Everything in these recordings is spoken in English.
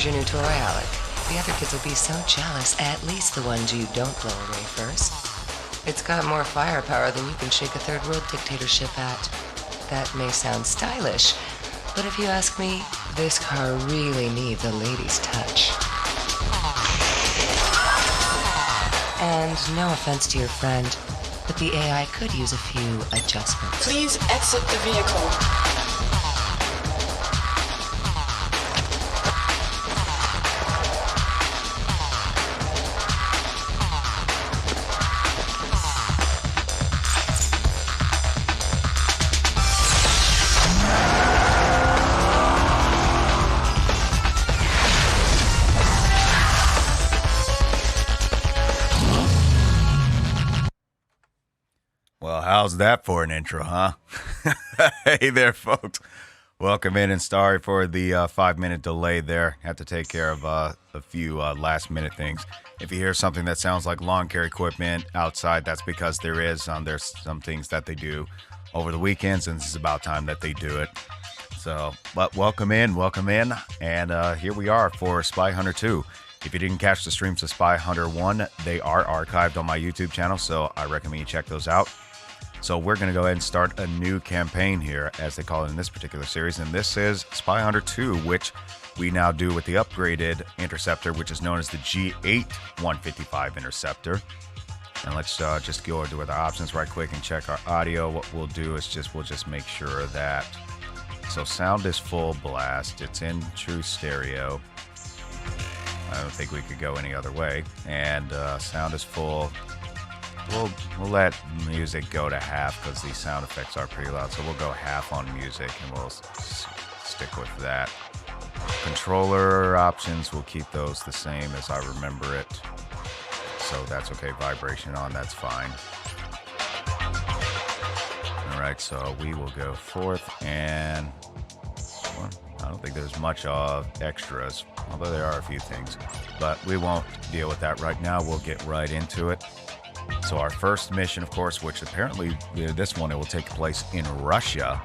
Here's your new toy, Alec. The other kids will be so jealous, at least the ones you don't blow away first. It's got more firepower than you can shake a third world dictatorship at. That may sound stylish, but if you ask me, this car really needs a lady's touch. And no offense to your friend, but the AI could use a few adjustments. Please exit the vehicle. How's that for an intro, huh? Hey there, folks. Welcome in, and sorry for the 5-minute delay there. Had to take care of a few last-minute things. If you hear something that sounds like lawn care equipment outside, that's because there's some things that they do over the weekends, and this is about time that they do it. So, but welcome in, and here we are for SpyHunter 2. If you didn't catch the streams of SpyHunter 1, they are archived on my YouTube channel, so I recommend you check those out. So we're going to go ahead and start a new campaign here, as they call it in this particular series. And this is SpyHunter 2, which we now do with the upgraded Interceptor, which is known as the G-8155 Interceptor. And let's just go over with our options right quick and check our audio. What we'll do is we'll just make sure that... So sound is full blast. It's in true stereo. I don't think we could go any other way. And sound is full. We'll let music go to half because these sound effects are pretty loud. So we'll go half on music and we'll stick with that. Controller options, we'll keep those the same as I remember it. So that's okay. Vibration on, that's fine. Alright, so we will go forth, and well, I don't think there's much of extras, although there are a few things. But we won't deal with that right now. We'll get right into it. So our first mission, of course, which apparently this one, it will take place in Russia.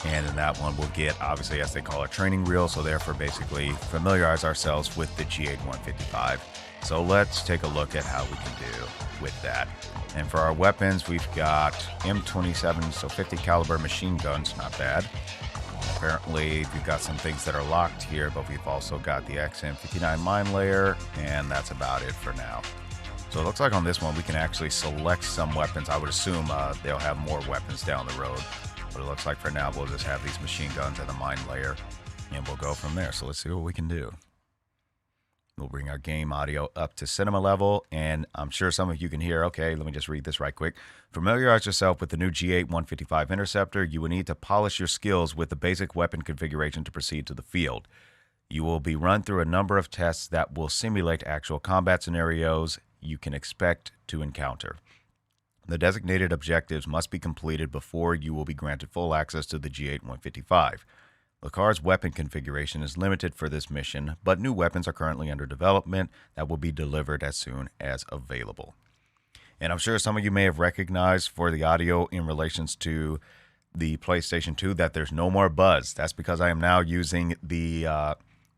And in that one, we'll get, obviously, as they call it, training reel. So therefore, basically, familiarize ourselves with the G-8155. So let's take a look at how we can do with that. And for our weapons, we've got M27, so 50 caliber machine guns, not bad. Apparently, we've got some things that are locked here, but we've also got the XM59 mine layer, and that's about it for now. So it looks like on this one, we can actually select some weapons. I would assume they'll have more weapons down the road. But it looks like for now, we'll just have these machine guns and the mine layer, and we'll go from there. So let's see what we can do. We'll bring our game audio up to cinema level, and I'm sure some of you can hear. Okay, let me just read this right quick. Familiarize yourself with the new G-8155 Interceptor. You will need to polish your skills with the basic weapon configuration to proceed to the field. You will be run through a number of tests that will simulate actual combat scenarios you can expect to encounter. The designated objectives must be completed before you will be granted full access to the G-8155. The car's weapon configuration is limited for this mission, but new weapons are currently under development that will be delivered as soon as available. And I'm sure some of you may have recognized for the audio in relations to the PlayStation 2 that there's no more buzz. That's because I am now using the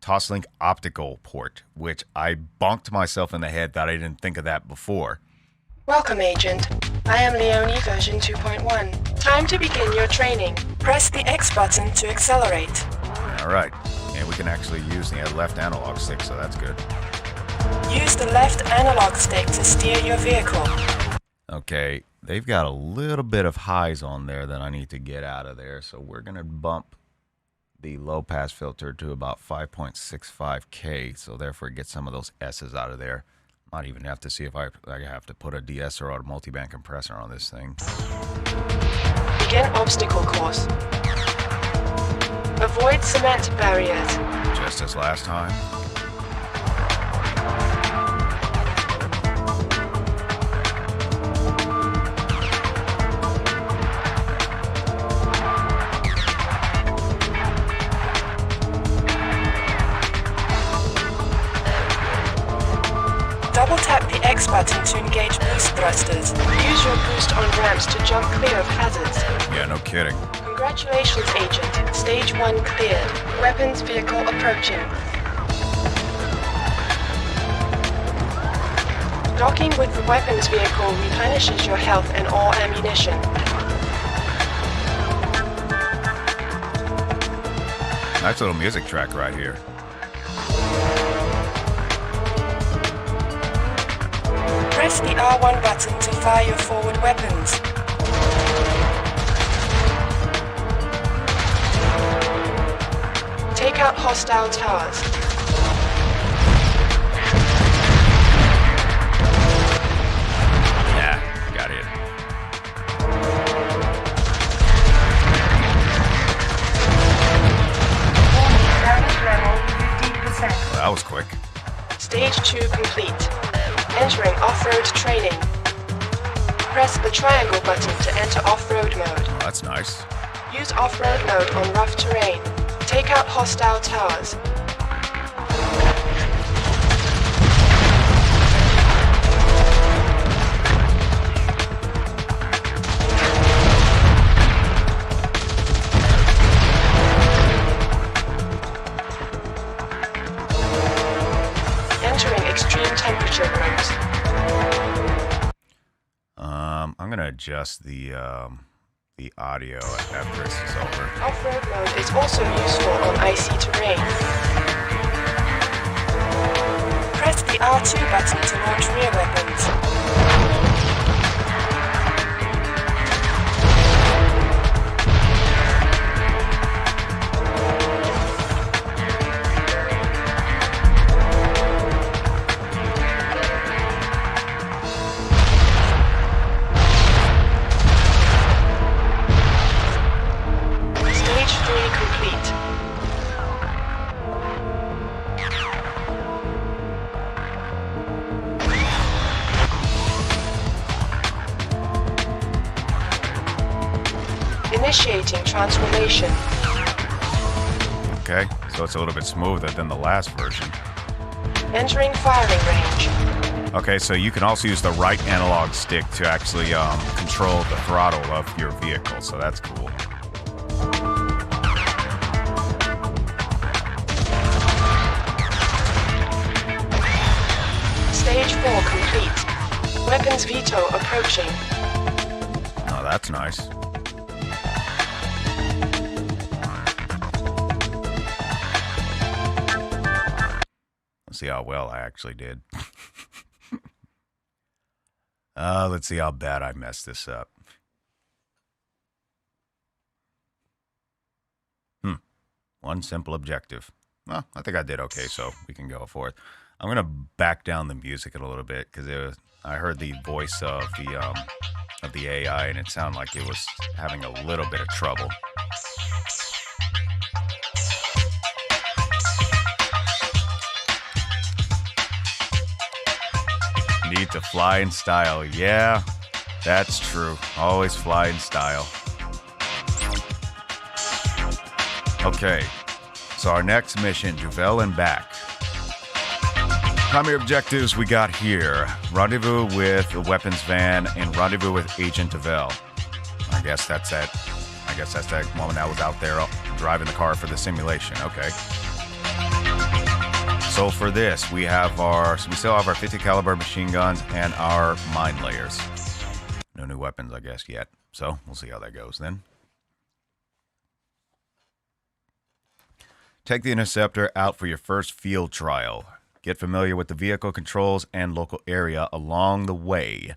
Toslink optical port, which I bonked myself in the head that I didn't think of that before. Welcome, Agent. I am Leonie version 2.1. Time to begin your training. Press the X button to accelerate. Alright, and we can actually use the left analog stick, so that's good. Use the left analog stick to steer your vehicle. Okay, they've got a little bit of highs on there that I need to get out of there, so we're going to bump the low pass filter to about 5.65K, so therefore get some of those S's out of there. Might even have to see if I have to put a de-esser or a multiband compressor on this thing. Begin obstacle course. Avoid cement barriers. Just as last time. Double tap the X button to engage boost thrusters. Use your boost on ramps to jump clear of hazards. Yeah, no kidding. Congratulations, Agent. Stage 1 cleared. Weapons vehicle approaching. Docking with the weapons vehicle replenishes your health and all ammunition. Nice little music track right here. Press the R1 button to fire your forward weapons. Take out hostile towers. Yeah, got it. Damage level 15%. Well, that was quick. Stage 2 complete. Entering off-road training. Press the triangle button to enter off-road mode. Oh, that's nice. Use off-road mode on rough terrain. Take out hostile towers. Entering extreme temperature rooms. I'm gonna adjust the audio after this is over. Off-road mode is also useful on icy terrain. Press the R2 button to launch rear weapons. Stage 3 complete. Initiating transformation. Okay, so it's a little bit smoother than the last version. Entering firing range. Okay, so you can also use the right analog stick to actually control the throttle of your vehicle, so that's cool. Stage 4 complete. Weapons veto approaching. Oh, that's nice. Let's see how well I actually did. Let's see how bad I messed this up. One simple objective. Well, I think I did okay, so we can go for it. I'm gonna back down the music a little bit because I heard the voice of the AI, and it sounded like it was having a little bit of trouble. Need to fly in style. Yeah, that's true. Always fly in style. Okay, so our next mission, Duvelle and back. Primary objectives we got here. Rendezvous with the weapons van and rendezvous with Agent Duvelle. I guess that's that woman that was out there driving the car for the simulation. Okay. So for this, we still have our 50 caliber machine guns and our mine layers. No new weapons, I guess, yet. So we'll see how that goes then. Take the Interceptor out for your first field trial. Get familiar with the vehicle controls and local area along the way.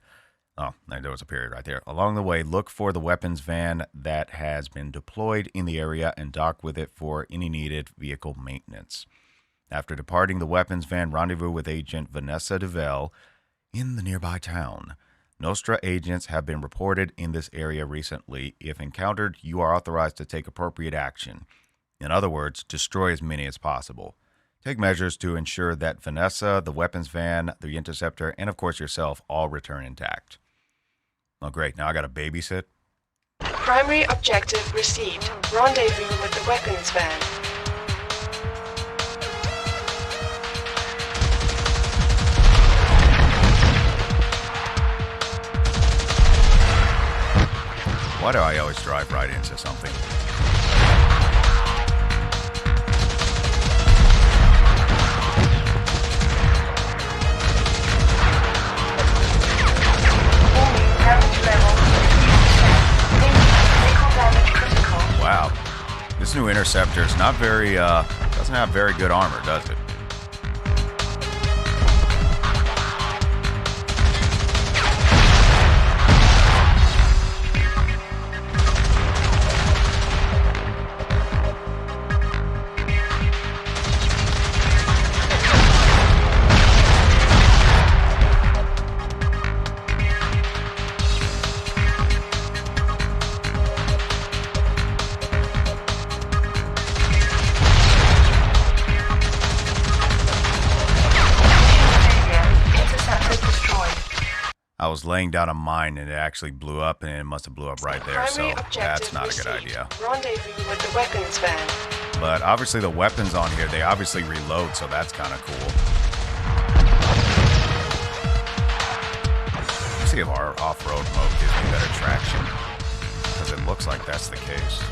Oh, there was a period right there. Along the way, look for the weapons van that has been deployed in the area and dock with it for any needed vehicle maintenance. After departing the weapons van, rendezvous with Agent Vanessa Duvelle in the nearby town. NOSTRA agents have been reported in this area recently. If encountered, you are authorized to take appropriate action. In other words, destroy as many as possible. Take measures to ensure that Vanessa, the weapons van, the Interceptor, and of course yourself all return intact. Oh great, now I gotta babysit? Primary objective received. Rendezvous with the weapons van. Why do I always drive right into something? This new Interceptor is not very, doesn't have very good armor, does it? I was laying down a mine and it actually blew up, and it must have blew up right there, so that's not a good idea. Rendezvous with the weapons van. But obviously the weapons on here, they obviously reload, so that's kind of cool. Let's see if our off-road mode gives me better traction, because it looks like that's the case.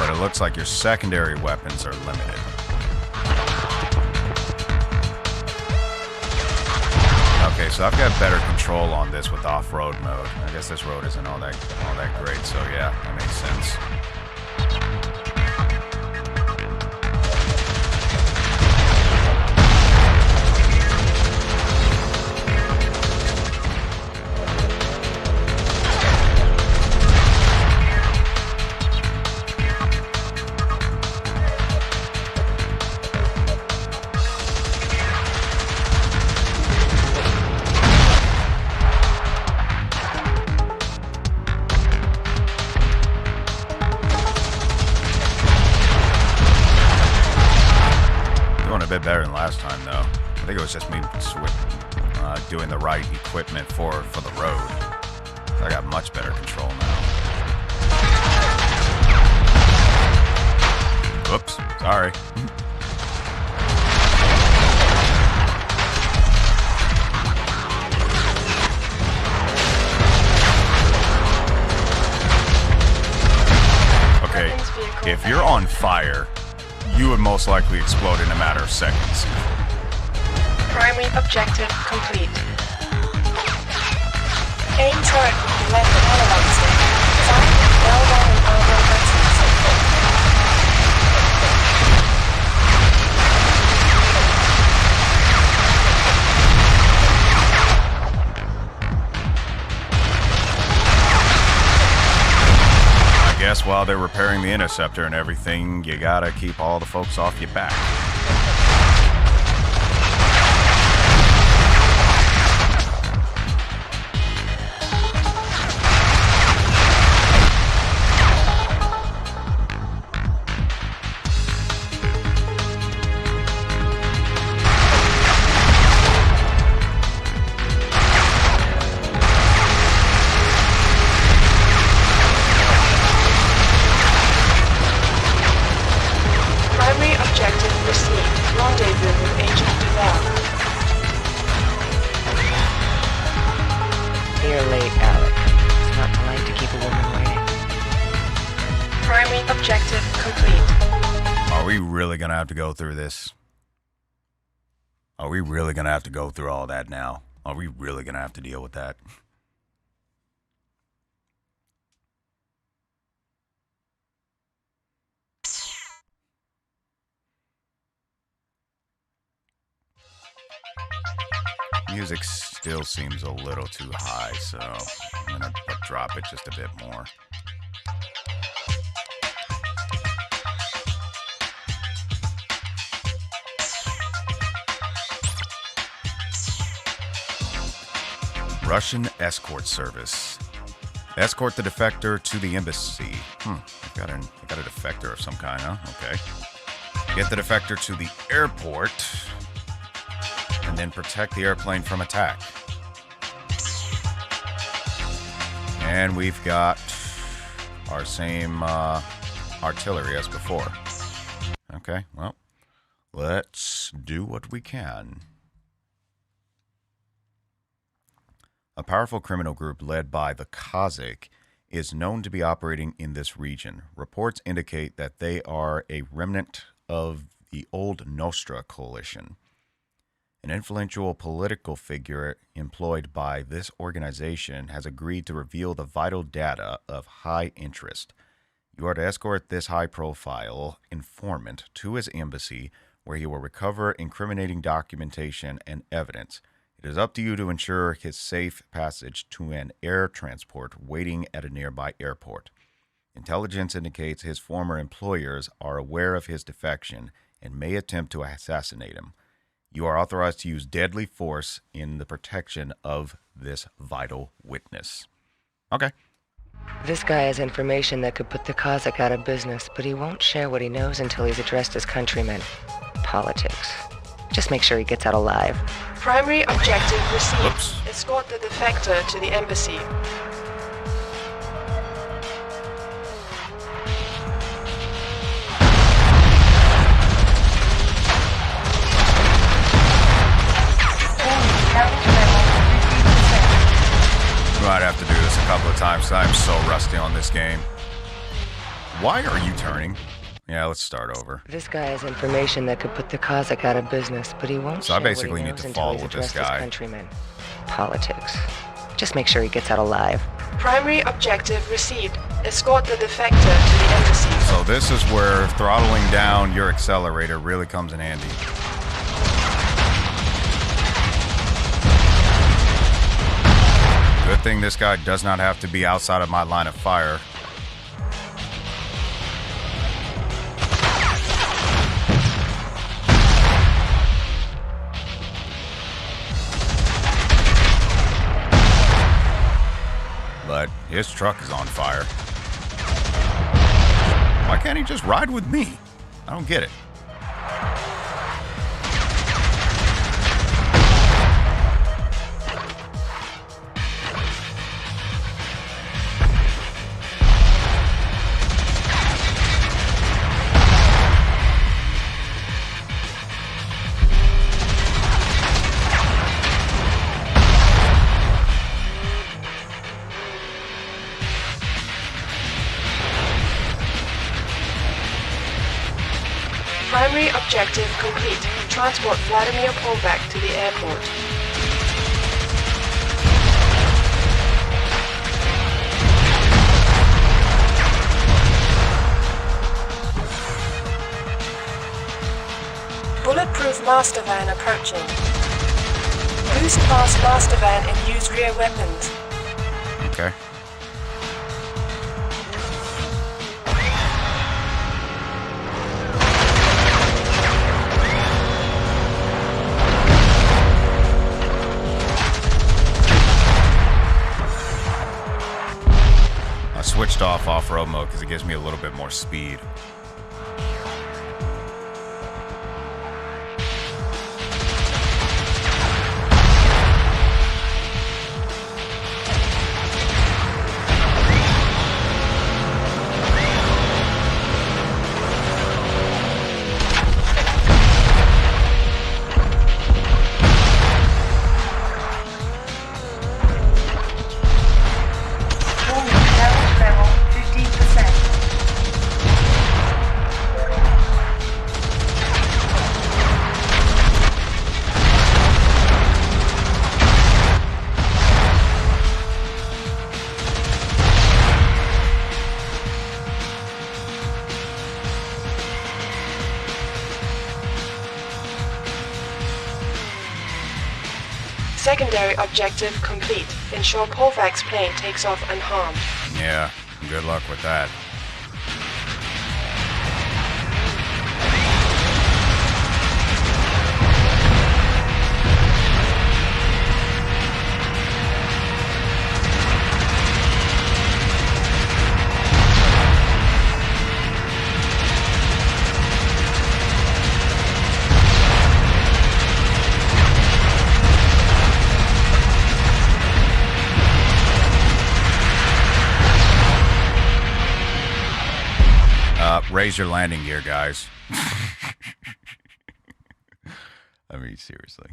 It looks like your secondary weapons are limited. Okay, so I've got better control on this with off-road mode. I guess this road isn't all that great, so yeah, that makes sense. Better than last time, though. I think it was just me doing the right equipment for the road. I got much better control now. Oops, sorry. Okay, if you're on fire, you would most likely explode in a matter of seconds. Primary objective complete. Aim turret with the left analog stick. Find L1 and R1 buttons. I guess while they're repairing the Interceptor and everything, you gotta keep all the folks off your back. You're late, Alec. It's not polite to keep a woman waiting. Primary objective complete. Are we really gonna have to go through this? Are we really gonna have to go through all that now? Are we really gonna have to deal with that? Music still seems a little too high, so I'm gonna drop it just a bit more. Russian escort service. Escort the defector to the embassy. I got a defector of some kind, huh? Okay. Get the defector to the airport, and then protect the airplane from attack. And we've got our same artillery as before. Okay, well, let's do what we can. A powerful criminal group led by the Kazakh is known to be operating in this region. Reports indicate that they are a remnant of the old NOSTRA coalition. An influential political figure employed by this organization has agreed to reveal the vital data of high interest. You are to escort this high-profile informant to his embassy, where he will recover incriminating documentation and evidence. It is up to you to ensure his safe passage to an air transport waiting at a nearby airport. Intelligence indicates his former employers are aware of his defection and may attempt to assassinate him. You are authorized to use deadly force in the protection of this vital witness. Okay. This guy has information that could put the Kazakh out of business, but he won't share what he knows until he's addressed his countrymen. Politics. Just make sure he gets out alive. Primary objective received. Whoops. Escort the defector to the embassy. Might have to do this a couple of times. I'm so rusty on this game. Why are you turning? Yeah, let's start over. This guy has information that could put the Kazakh out of business, but he won't So I share what he basically need knows to until follow he's this addressed his guy. countrymen. Politics. Just make sure he gets out alive. Primary objective received. Escort the defector to the embassy. So this is where throttling down your accelerator really comes in handy. Good thing this guy does not have to be outside of my line of fire. But his truck is on fire. Why can't he just ride with me? I don't get it. Primary objective complete. Transport Vladimir Polbak to the airport. Bulletproof master van approaching. Boost past master van and use rear weapons. Okay. I switched off off-road mode because it gives me a little bit more speed. Secondary objective complete. Ensure Polvak's plane takes off unharmed. Yeah, good luck with that. Raise your landing gear, guys. I mean, seriously.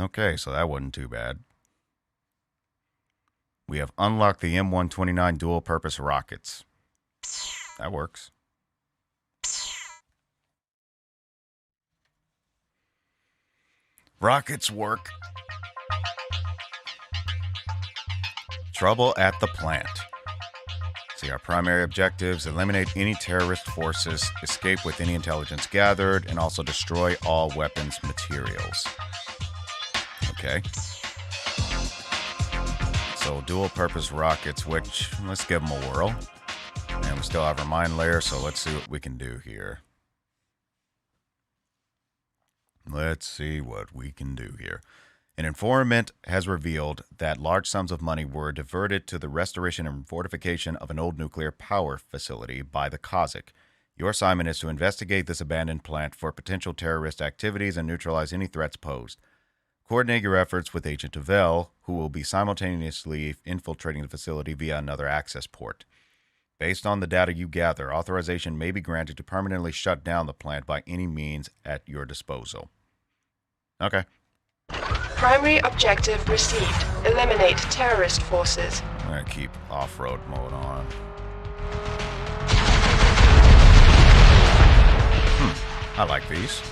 Okay, so that wasn't too bad. We have unlocked the M129 dual-purpose rockets. That works. Rockets work. Trouble at the plant. See, our primary objectives: eliminate any terrorist forces, escape with any intelligence gathered, and also destroy all weapons materials. Okay. So dual-purpose rockets, which, let's give them a whirl. And we still have our mine layer, so let's see what we can do here. Let's see what we can do here. An informant has revealed that large sums of money were diverted to the restoration and fortification of an old nuclear power facility by the Kazakh. Your assignment is to investigate this abandoned plant for potential terrorist activities and neutralize any threats posed. Coordinate your efforts with Agent Duvelle, who will be simultaneously infiltrating the facility via another access port. Based on the data you gather, authorization may be granted to permanently shut down the plant by any means at your disposal. Okay. Primary objective received. Eliminate terrorist forces. I'm going to keep off-road mode on. I like these.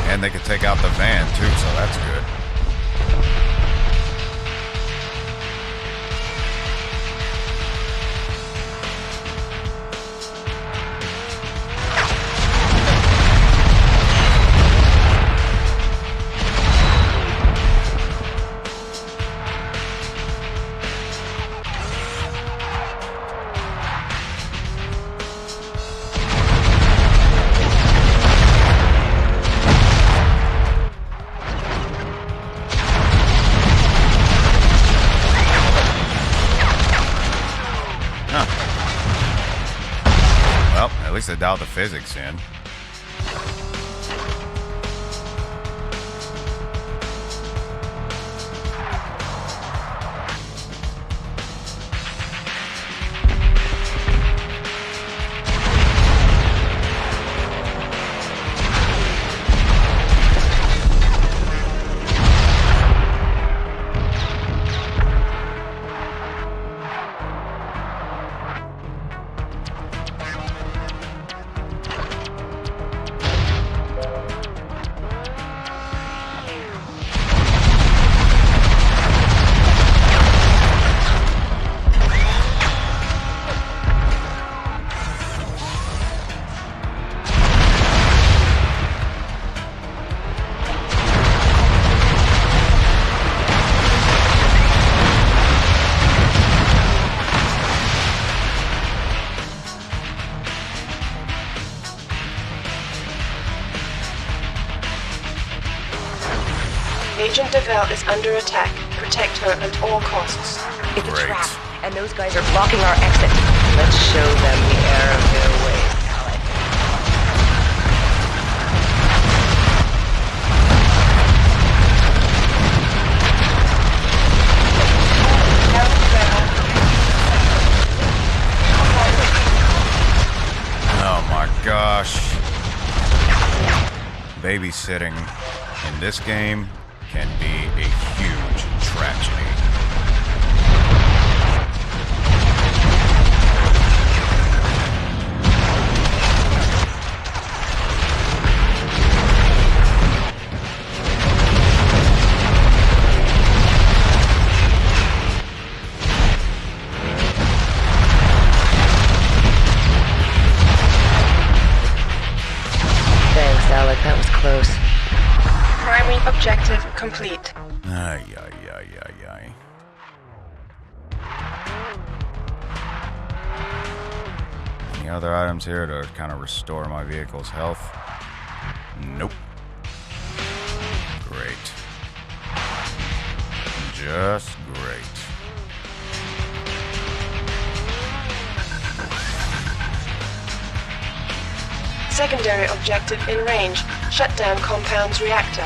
And they could take out the van too, so that's good. At least I dialed the physics in. Agent Duvelle is under attack. Protect her at all costs. It's a Great. trap, and those guys are blocking our exit. Let's show them the error of their ways, Alec. Oh my gosh. Babysitting in this game can be a huge tragedy. Thanks, Alec. That was close. Primary objective complete. Ay, ay, ay, ay, ay. Any other items here to kind of restore my vehicle's health? Nope. Great. Just great. Secondary objective in range. Shut down compound's reactor.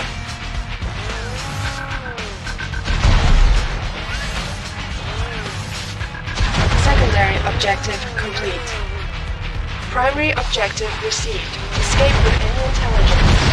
Secondary objective complete. Primary objective received. Escape with any intelligence.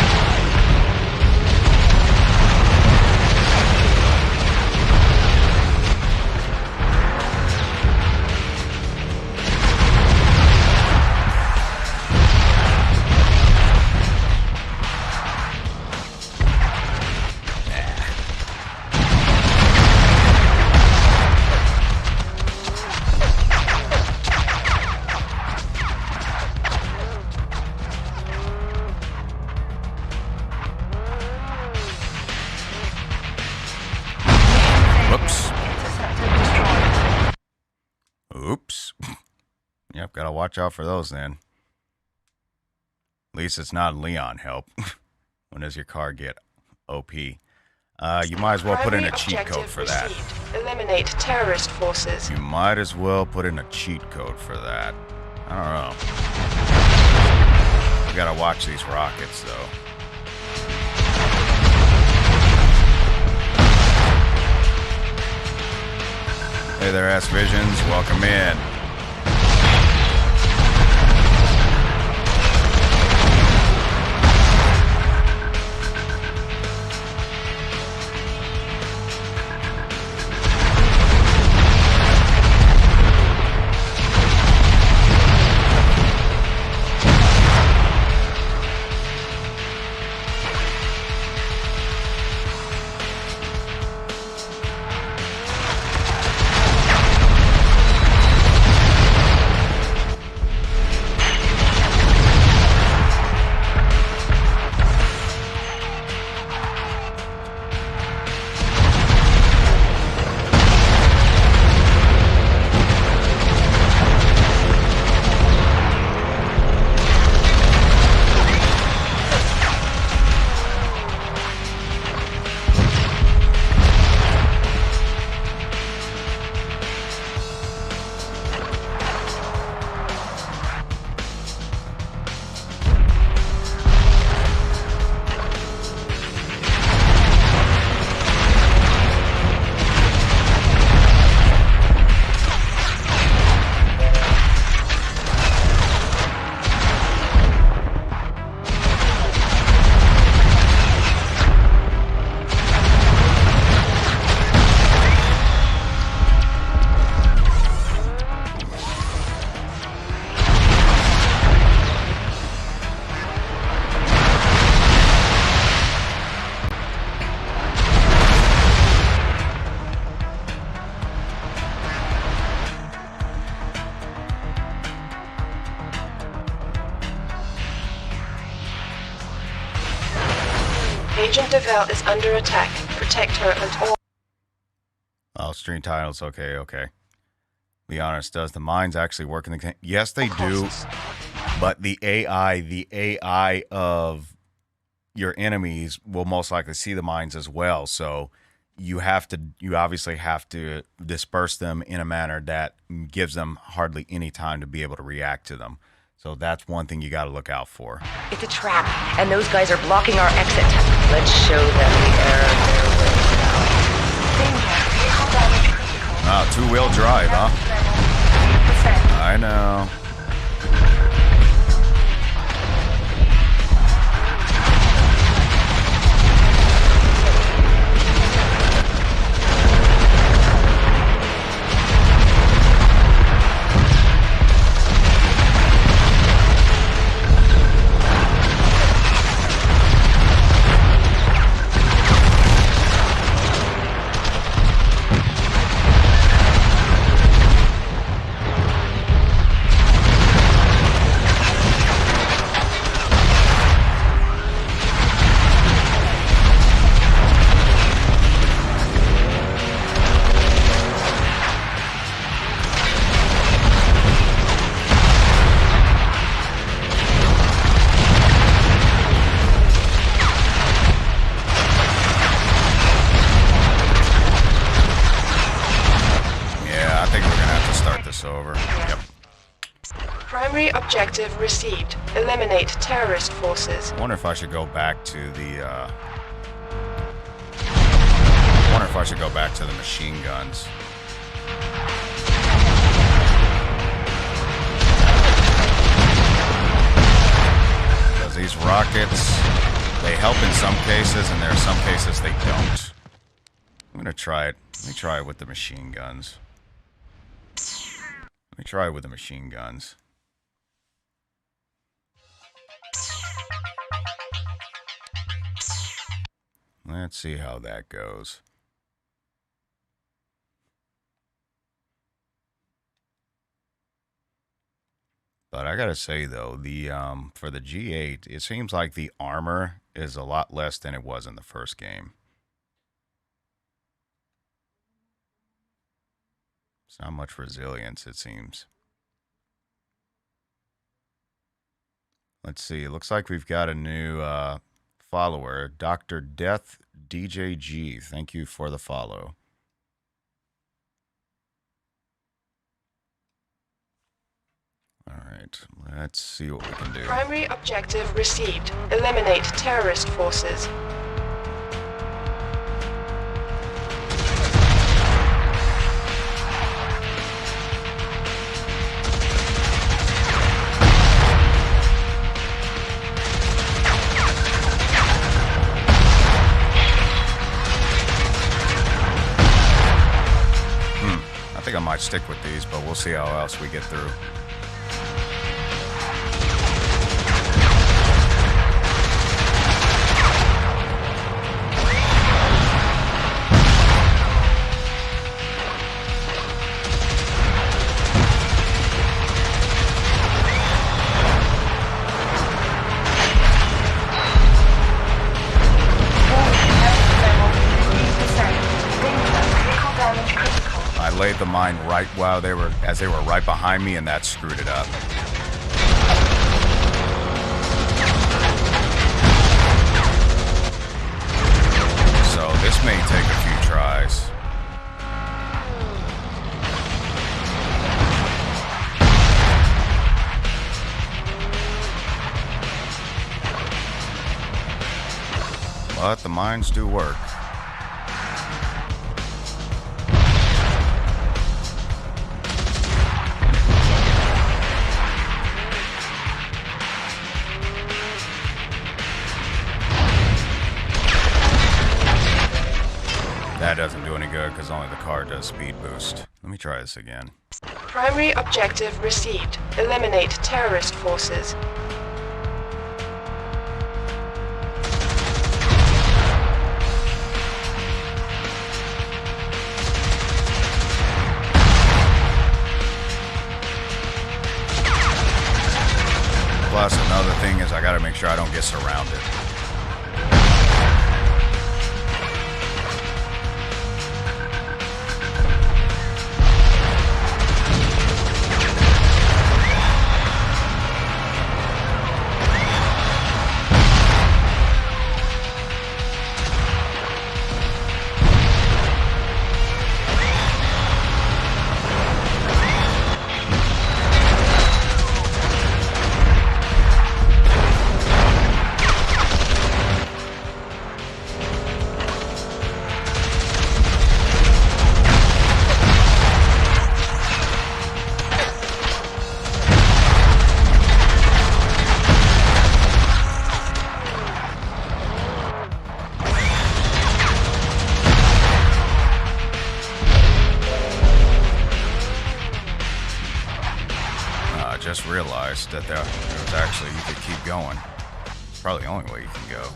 Yep, gotta watch out for those then. At least it's not Leon help. When does your car get OP? You might as well put in a cheat code for that. Eliminate terrorist forces. You might as well put in a cheat code for that. I don't know. You gotta watch these rockets though. Hey there, S-Visions. Welcome in. Agent Duvelle is under attack. Protect her and all. Oh, stream titles. Okay. Be honest, does the mines actually work in the... Yes, they do. But the AI of your enemies will most likely see the mines as well. So you obviously have to disperse them in a manner that gives them hardly any time to be able to react to them. So that's one thing you got to look out for. It's a trap, and those guys are blocking our exit. Let's show them the error of their ways. Oh, two-wheel drive, huh? I know. Primary objective received. Eliminate terrorist forces. I wonder if I should go back to the, I wonder if I should go back to the machine guns. Because these rockets, they help in some cases, and there are some cases they don't. I'm gonna try it. Let me try it with the machine guns. Let me try it with the machine guns. Let's see how that goes. But I gotta say though, the for the G8, it seems like the armor is a lot less than it was in the first game. It's not much resilience, it seems. Let's see. It looks like we've got a new follower, Dr. Death DJG. Thank you for the follow. All right, let's see what we can do. Primary objective received. Eliminate terrorist forces. I think I might stick with these, but we'll see how else we get through. I laid the mine right while as they were right behind me, and that screwed it up. So this may take a few tries. But the mines do work. That doesn't do any good because only the car does speed boost. Let me try this again. Primary objective received. Eliminate terrorist forces. Plus, another thing is I gotta make sure I don't get surrounded. Just realized that there was actually, you could keep going. It's probably the only way you can go.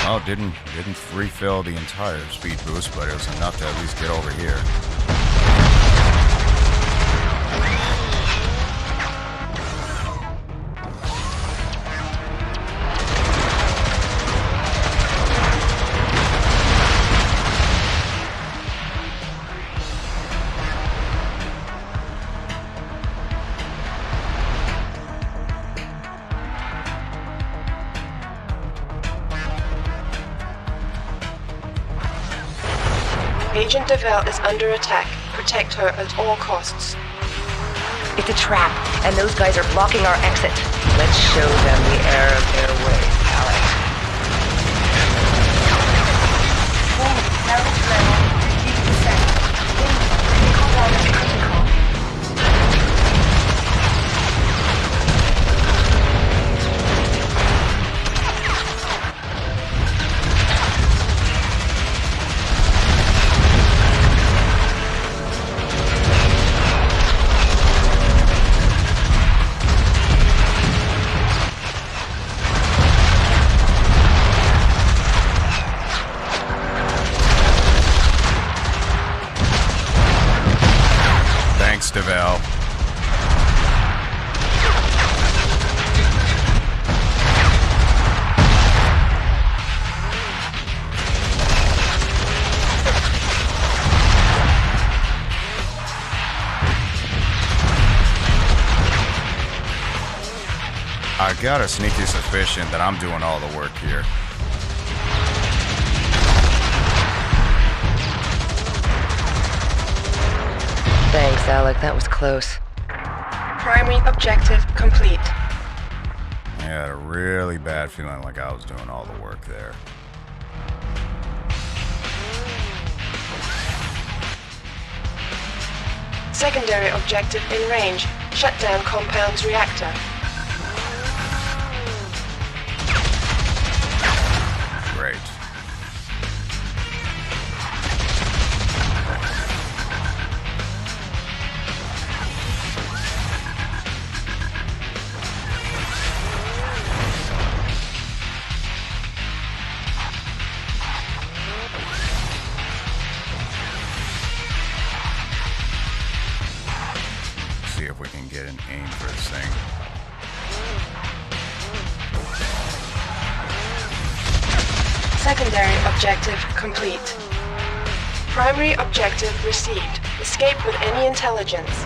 Well, didn't refill the entire speed boost, but it was enough to at least get over here. Agent Duvelle is under attack. Protect her at all costs. It's a trap, and those guys are blocking our exit. Let's show them the error of their ways, Alec. Salvage level 50%. Critical damage critical. Duvelle. I got a sneaky suspicion that I'm doing all the work here. Thanks, Alec. That was close. Primary objective complete. I had a really bad feeling like I was doing all the work there. Secondary objective in range. Shut down compound's reactor. Great. See if we can get an aim for this thing. Secondary objective complete. Primary objective received. Escape with any intelligence.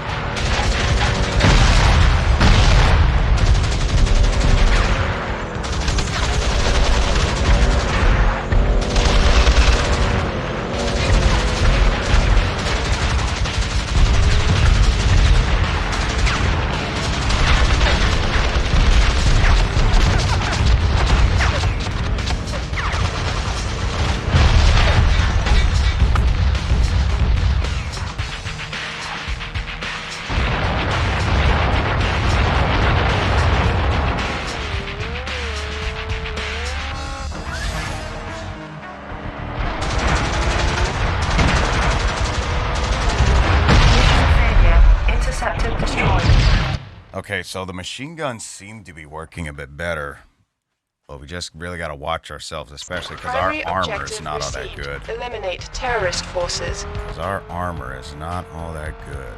Okay, so the machine guns seem to be working a bit better, but we just really got to watch ourselves, especially because our armor is not all that good. Eliminate terrorist forces. Because our armor is not all that good.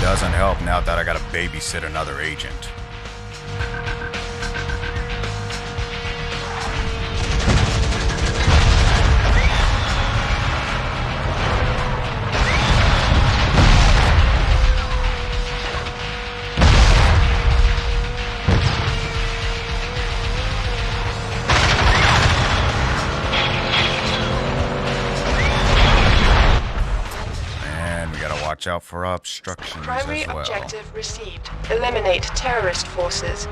Doesn't help now that I gotta babysit another agent. Watch out for obstructions Primary as well. Objective received. Eliminate terrorist forces.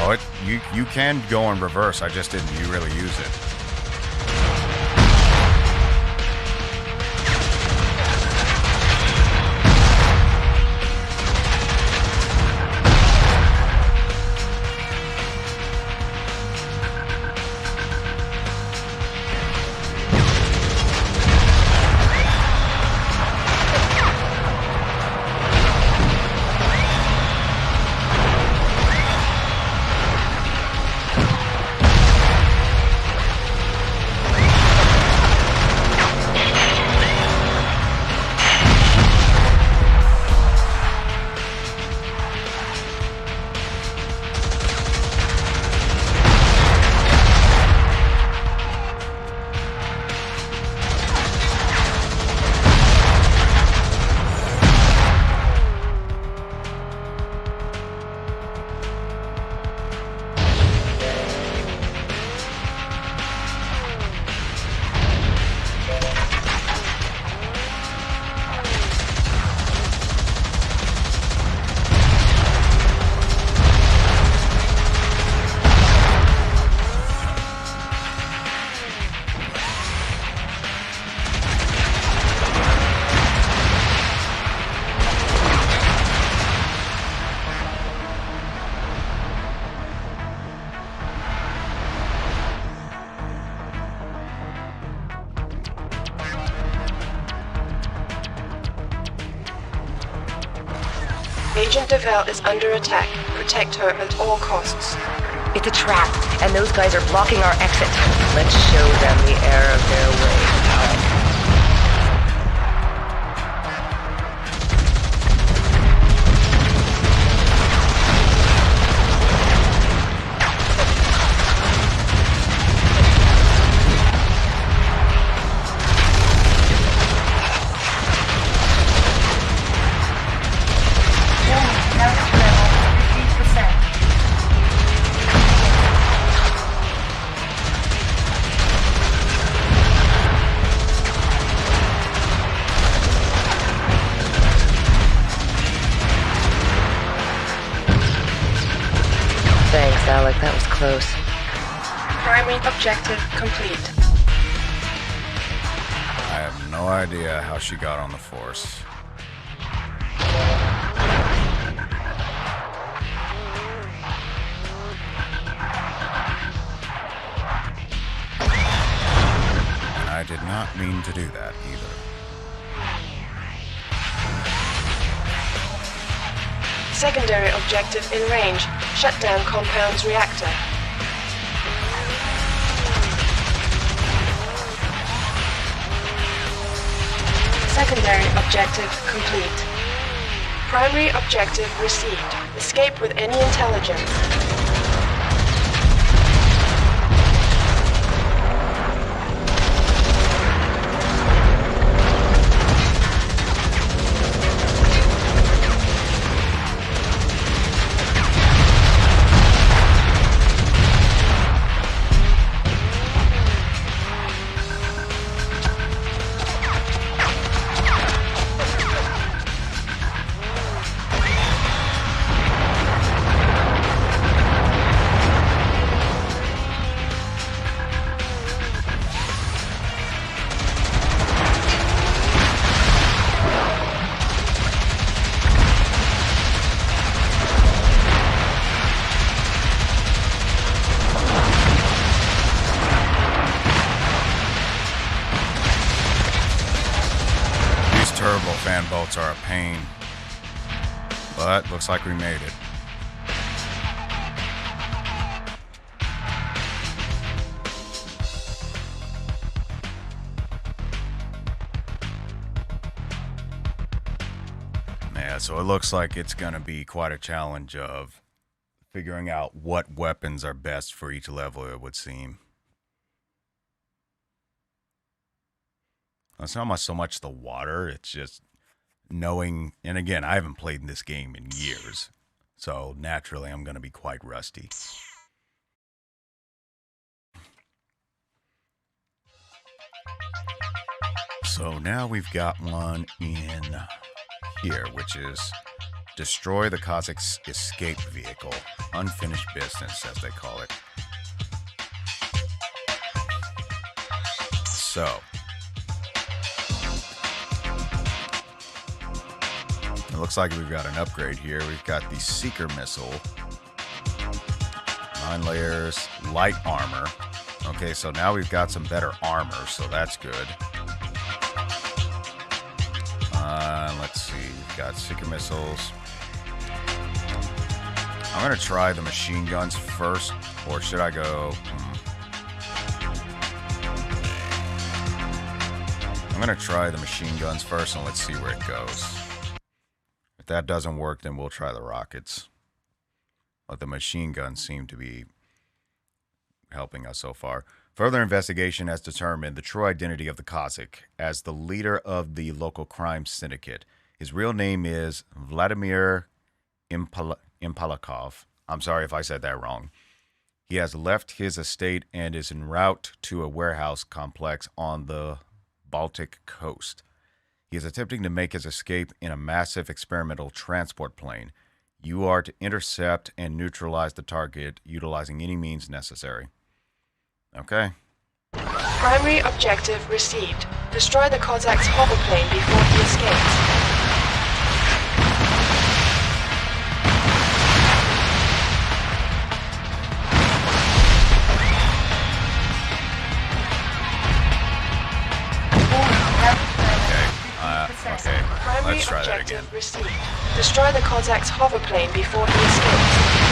Oh, you can go in reverse. I just didn't really use it. Agent Duvelle is under attack. Protect her at all costs. It's a trap, and those guys are blocking our exit. Let's show them the error of their ways. Thanks, Alec. That was close. Primary objective complete. I have no idea how she got on the force. And I did not mean to do that either. Secondary objective in range. Shut down compound's reactor. Secondary objective complete. Primary objective received. Escape with any intelligence. Turbo fan bolts are a pain, but looks like we made it. Yeah, so it looks like it's gonna be quite a challenge of figuring out what weapons are best for each level, it would seem. It's not so much the water, it's just knowing, and again, I haven't played this game in years, so naturally I'm going to be quite rusty. So now we've got one in here, which is destroy the Cossacks' escape vehicle. Unfinished business, as they call it. So it looks like we've got an upgrade here. We've got the Seeker missile. 9 layers, light armor. Okay, so now we've got some better armor, so that's good. Let's see, we've got Seeker missiles. I'm going to try the machine guns first, or should I go... I'm going to try the machine guns first, and let's see where it goes. If that doesn't work, then we'll try the rockets. But the machine guns seem to be helping us so far. Further investigation has determined the true identity of the Cossack as the leader of the local crime syndicate. His real name is Vladimir Impalakov. I'm sorry if I said that wrong. He has left his estate and is en route to a warehouse complex on the Baltic coast. He is attempting to make his escape in a massive experimental transport plane. You are to intercept and neutralize the target utilizing any means necessary. Okay. Primary objective received. Destroy the Cossacks' hoverplane before he escapes. Okay, Primary let's try that objective again. received. Destroy the Kozak's hoverplane before he escapes.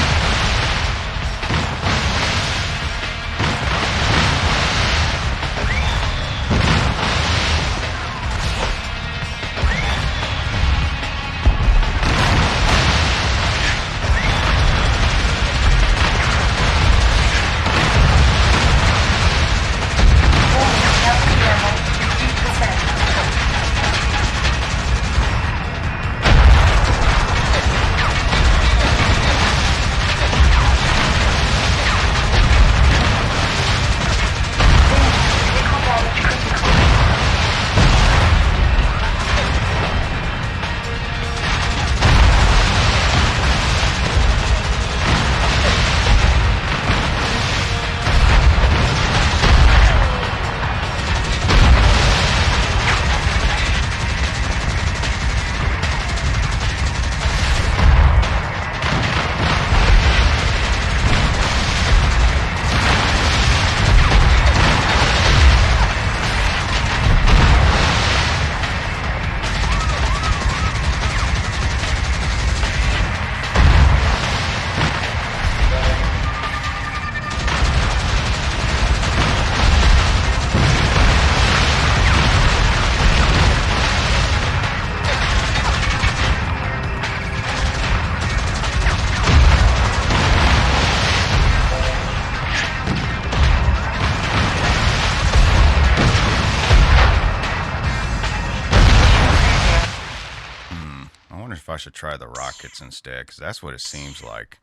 I should try the rockets instead, because that's what it seems like.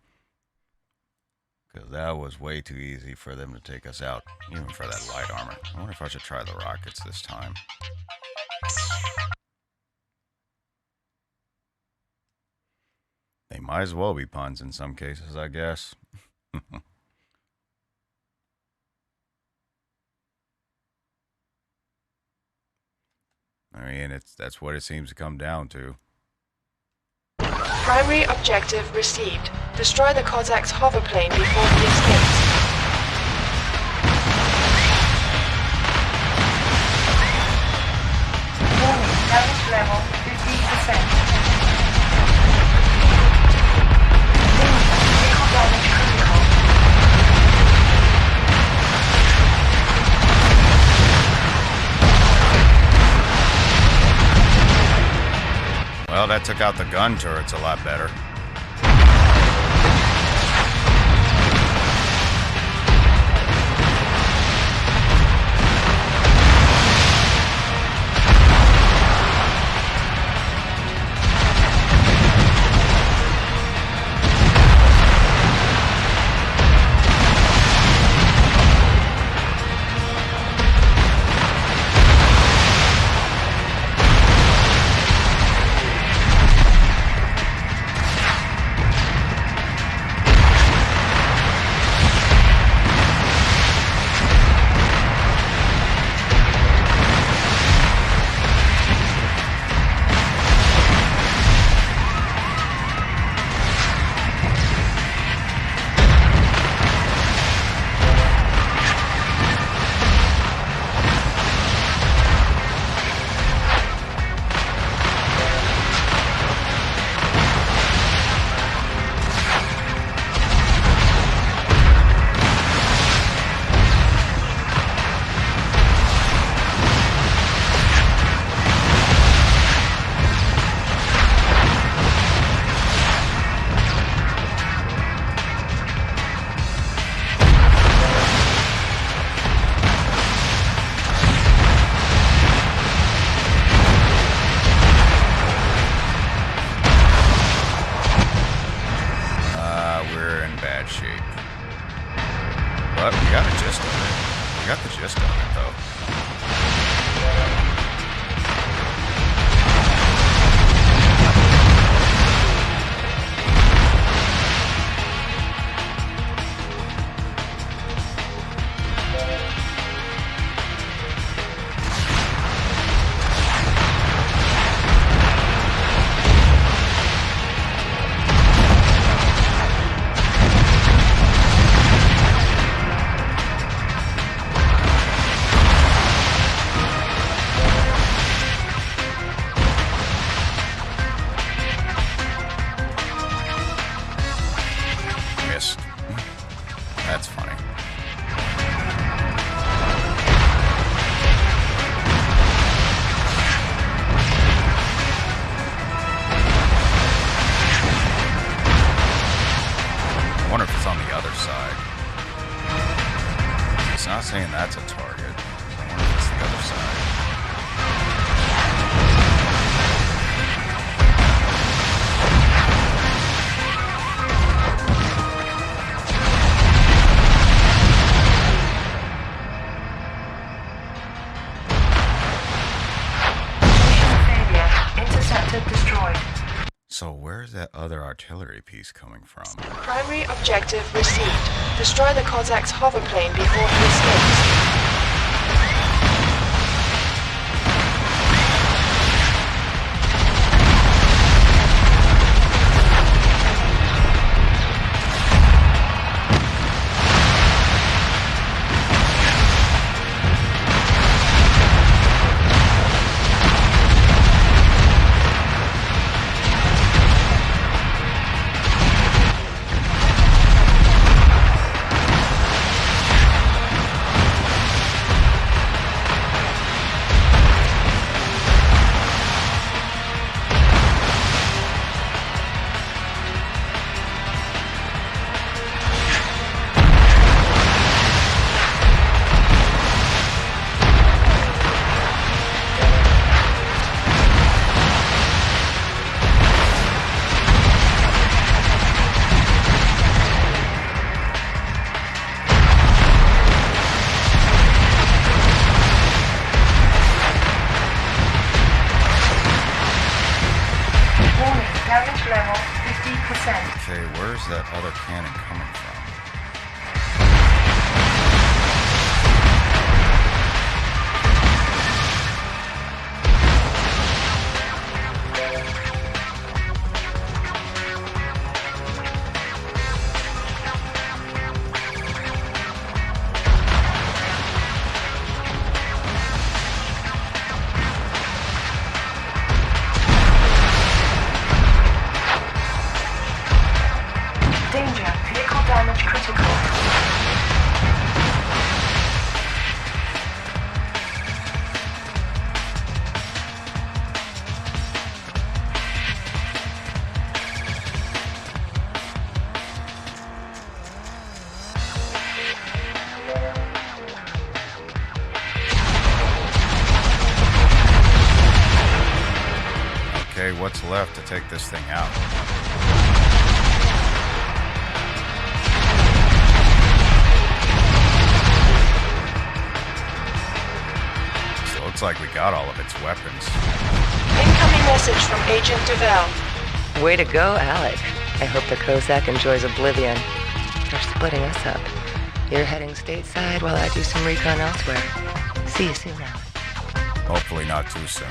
Because that was way too easy for them to take us out, even for that light armor. I wonder if I should try the rockets this time. They might as well be puns in some cases, I guess. I mean, that's what it seems to come down to. Primary objective received. Destroy the Kozak's hoverplane before he escapes. Warning, damage level 15%. Vehicle damage critical. Well, that took out the gun turrets a lot better. not saying that's a target. I wonder if it's the other side. Interceptor destroyed. So where's that other artillery piece coming from? Primary objective received. Destroy the Kozak's hoverplane before he escapes. Damage level 50%. Okay, where's that other cannon coming from? Danger, vehicle damage critical. Okay, what's left to take this thing out? Looks like we got all of its weapons. Incoming message from Agent Duvelle. Way to go, Alec. I hope the Kozak enjoys oblivion. They're splitting us up. You're heading stateside while I do some recon elsewhere. See you soon, Alec. Hopefully not too soon.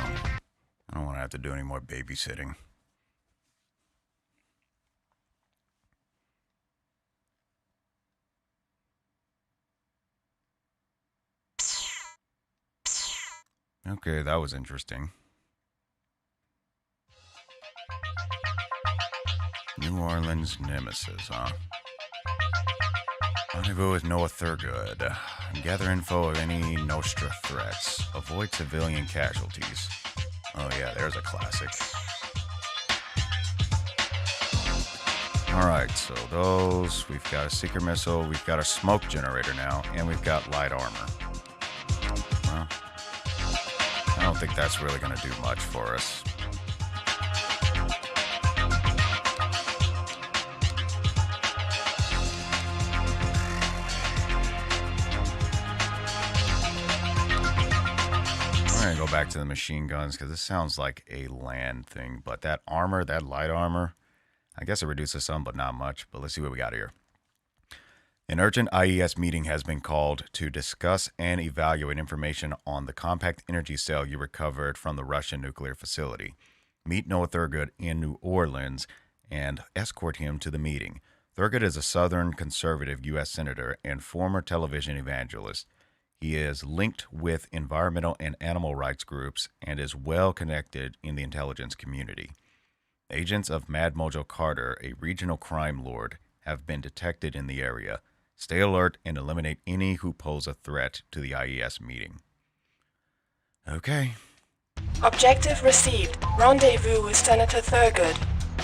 I don't want to have to do any more babysitting. Okay, that was interesting. New Orleans Nemesis, huh? Rendezvous with Noah Thurgood. Gather info of any Nostra threats. Avoid civilian casualties. Oh yeah, there's a classic. Alright, so those, we've got a seeker missile, we've got a smoke generator now, and we've got light armor. Well, I don't think that's really going to do much for us. We're going to go back to the machine guns because this sounds like a land thing. But that armor, that light armor, I guess it reduces some, but not much. But let's see what we got here. An urgent IES meeting has been called to discuss and evaluate information on the compact energy cell you recovered from the Russian nuclear facility. Meet Noah Thurgood in New Orleans and escort him to the meeting. Thurgood is a Southern conservative U.S. senator and former television evangelist. He is linked with environmental and animal rights groups and is well connected in the intelligence community. Agents of Mad Mojo Carter, a regional crime lord, have been detected in the area. Stay alert and eliminate any who pose a threat to the IES meeting. Okay. Objective received. Rendezvous with Senator Thurgood.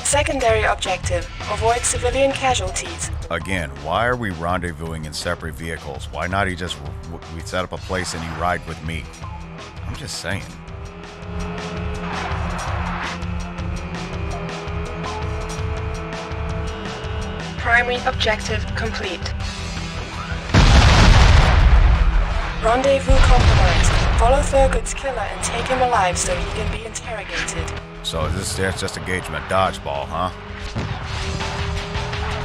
Secondary objective, avoid civilian casualties. Again, why are we rendezvousing in separate vehicles? Why not we set up a place and you ride with me? I'm just saying. Primary objective complete. Rendezvous compromised. Follow Thurgood's killer and take him alive so he can be interrogated. So that's just engagement dodgeball, huh?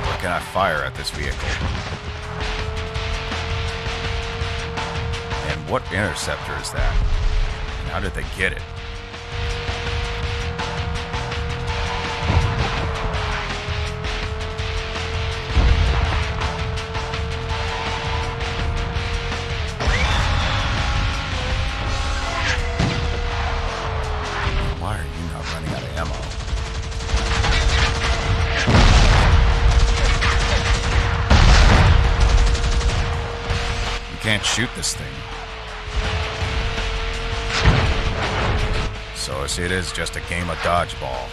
Or can I fire at this vehicle? And what interceptor is that? And how did they get it? Why are you not running out of ammo? You can't shoot this thing. So it is just a game of dodgeball.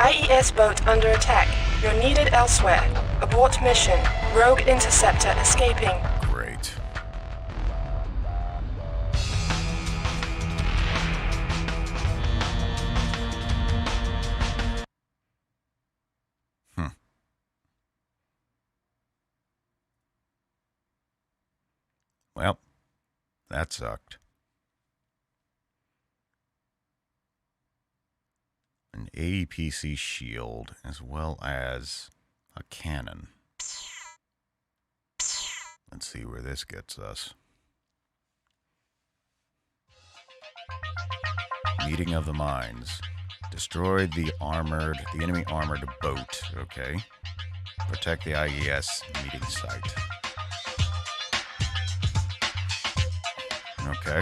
IES boat under attack. You're needed elsewhere. Abort mission. Rogue interceptor escaping. Great. Well, that sucked. An APC shield, as well as a cannon. Let's see where this gets us. Meeting of the minds. Destroy the enemy armored boat. Okay. Protect the IES meeting site. Okay.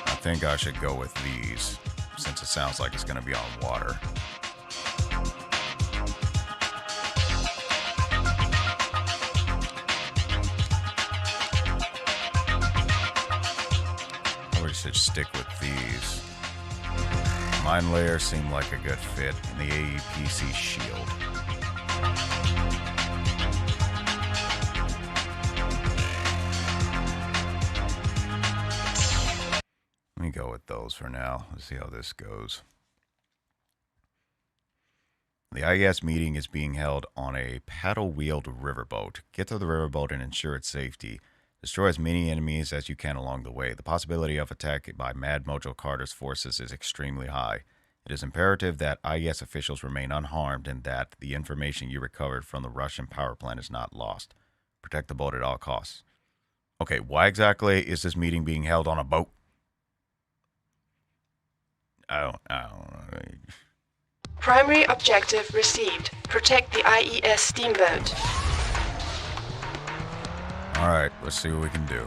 I think I should go with these, since it sounds like it's going to be on water. Probably should stick with these. Mine layer seemed like a good fit in the AEPC shield. Let me go with those for now. Let's see how this goes. The IES meeting is being held on a paddle-wheeled riverboat. Get to the riverboat and ensure its safety. Destroy as many enemies as you can along the way. The possibility of attack by Mad Mojo Carter's forces is extremely high. It is imperative that IES officials remain unharmed and that the information you recovered from the Russian power plant is not lost. Protect the boat at all costs. Okay, why exactly is this meeting being held on a boat? I don't know. Primary objective received. Protect the IES steamboat. Alright, let's see what we can do.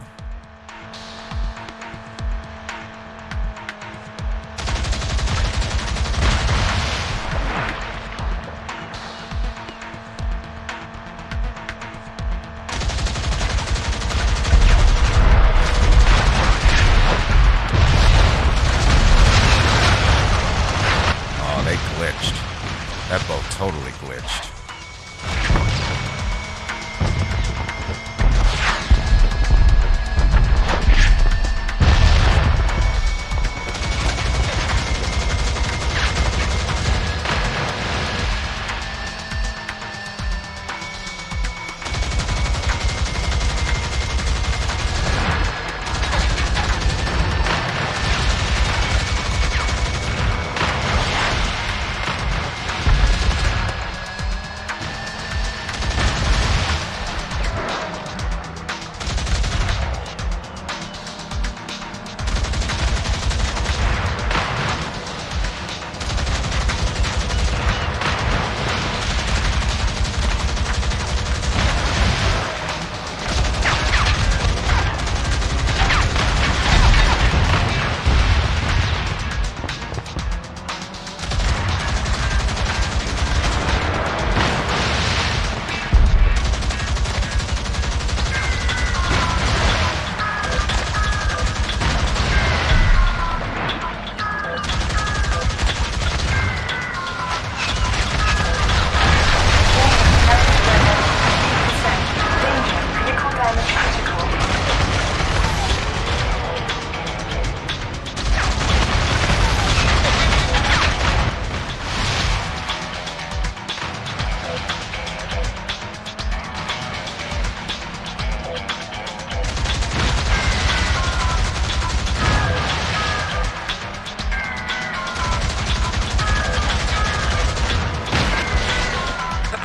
Oh, they glitched. That boat totally glitched.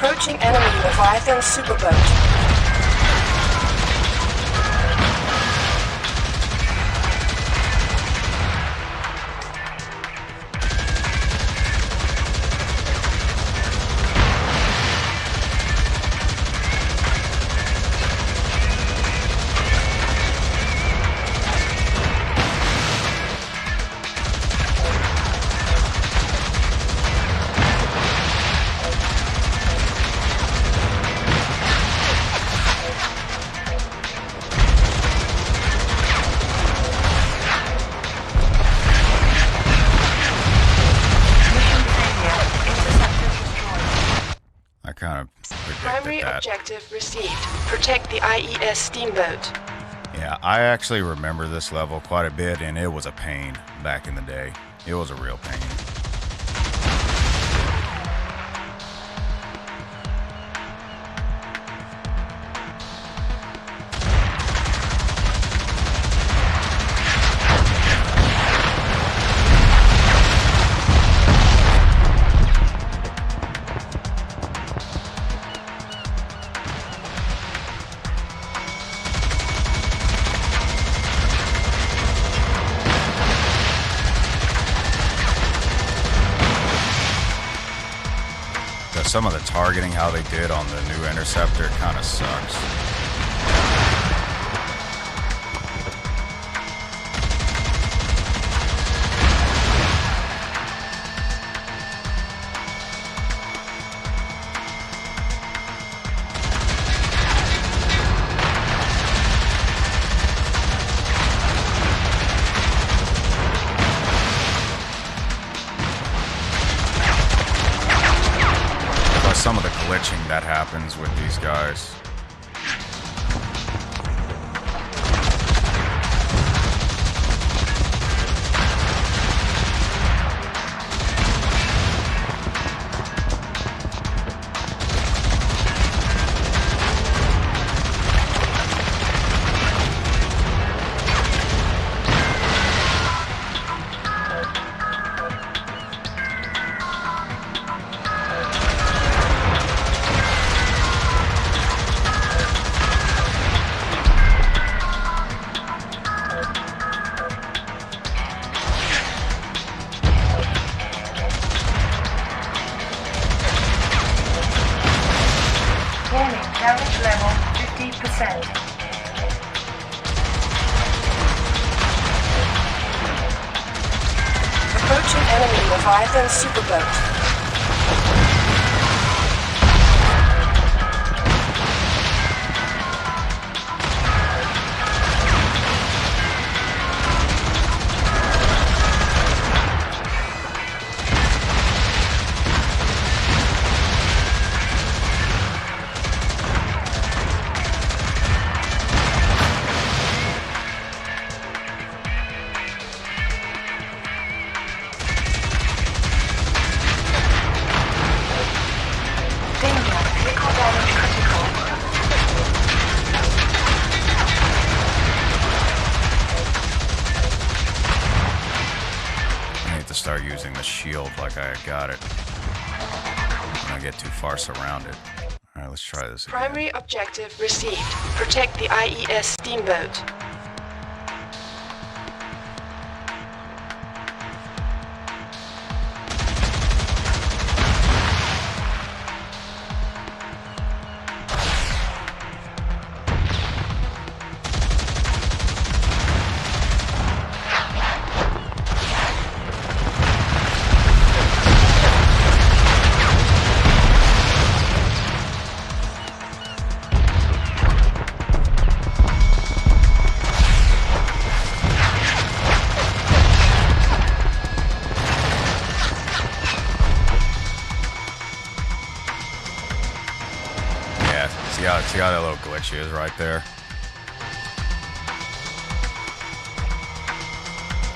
Approaching enemy Leviathan superboat. Primary objective received. Protect the IES steamboat. Yeah, I actually remember this level quite a bit, and it was a pain back in the day. It was a real pain. Some of the targeting, how they did on the new Interceptor, kind of sucks. Some of the glitching that happens with these guys. Damage level 50%. Approaching enemy Leviathan superboat. Start using the shield like I got it when I get too far surrounded. Alright, let's try this again. Primary objective received. Protect the IES steamboat. See how that little glitch is right there?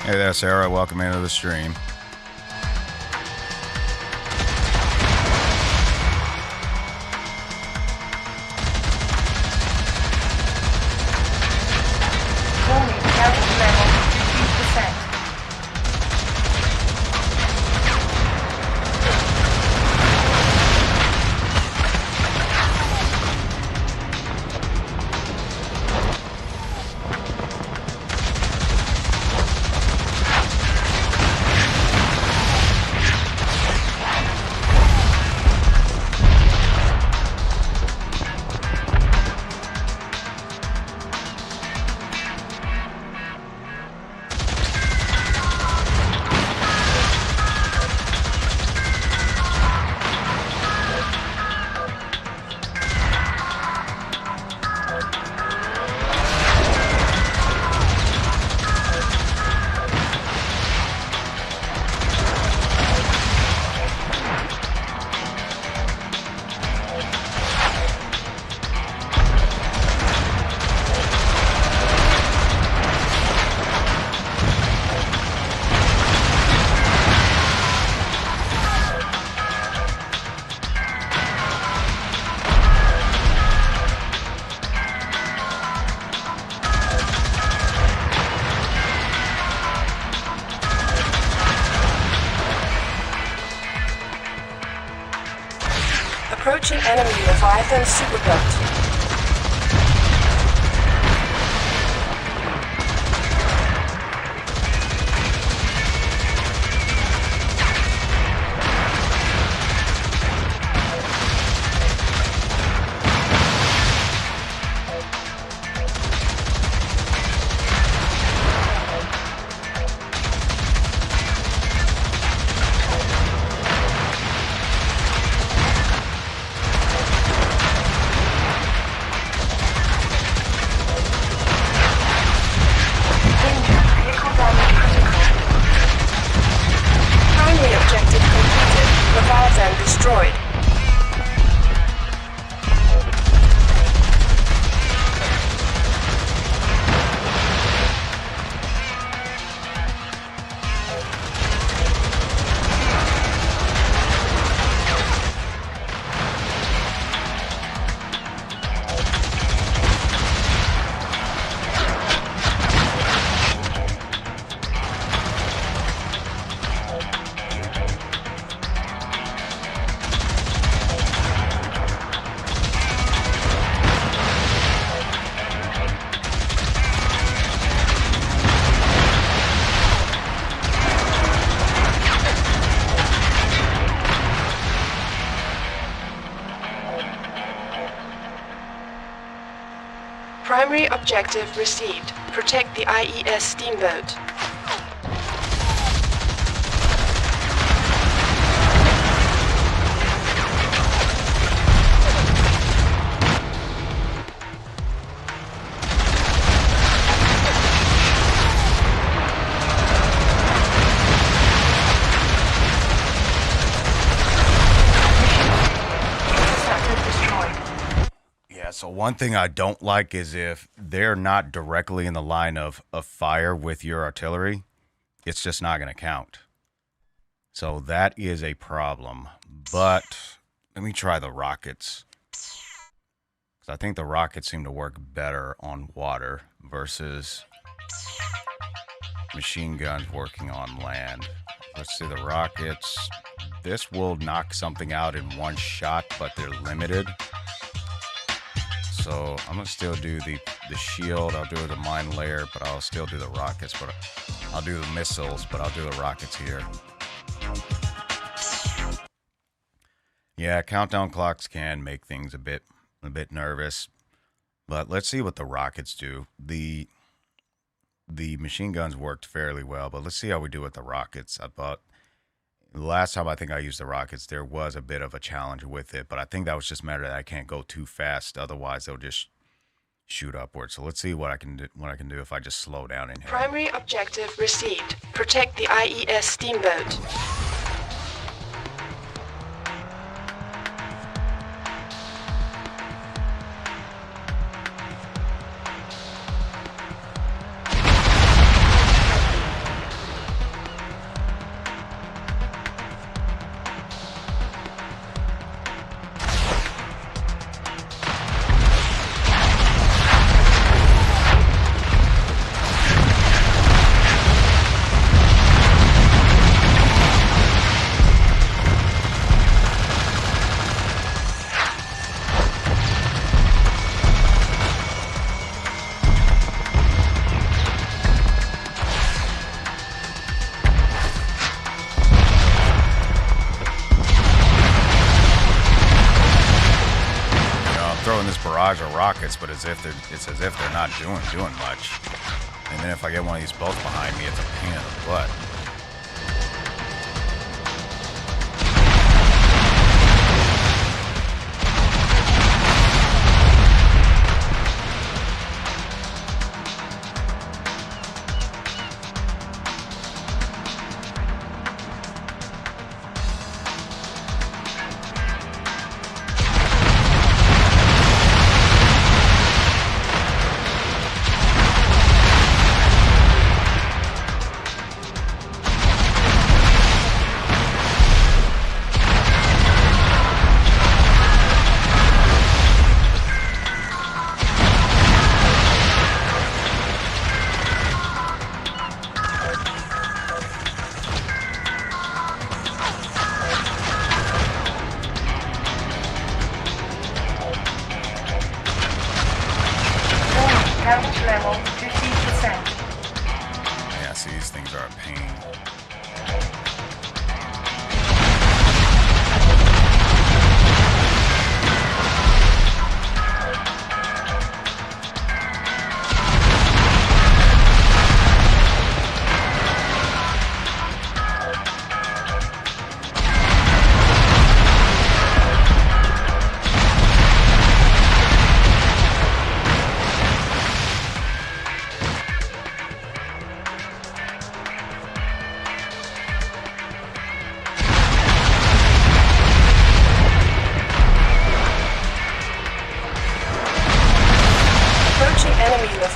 Hey there, Sarah. Welcome into the stream. Warning, damage level 50%. Approaching enemy Leviathan superboat. Destroyed. Primary objective received. Protect the IES steamboat. So one thing I don't like is if they're not directly in the line of fire with your artillery, it's just not going to count. So that is a problem. But let me try the rockets. Because I think the rockets seem to work better on water versus machine guns working on land. Let's see the rockets. This will knock something out in one shot, but they're limited. So I'm going to still do the shield, I'll do the mine layer, but I'll still do the rockets, but I'll do the missiles, but I'll do the rockets here. Yeah, countdown clocks can make things a bit nervous, but let's see what the rockets do. The machine guns worked fairly well, but let's see how we do with the rockets. I thought the last time I think I used the rockets, there was a bit of a challenge with it, but I think that was just a matter that I can't go too fast. Otherwise, they'll just shoot upwards. So let's see what I can do if I just slow down in here. Primary objective received. Protect the IES steamboat. Of rockets, but it's as if they're not doing much. And then if I get one of these boats behind me, it's a pain in the butt.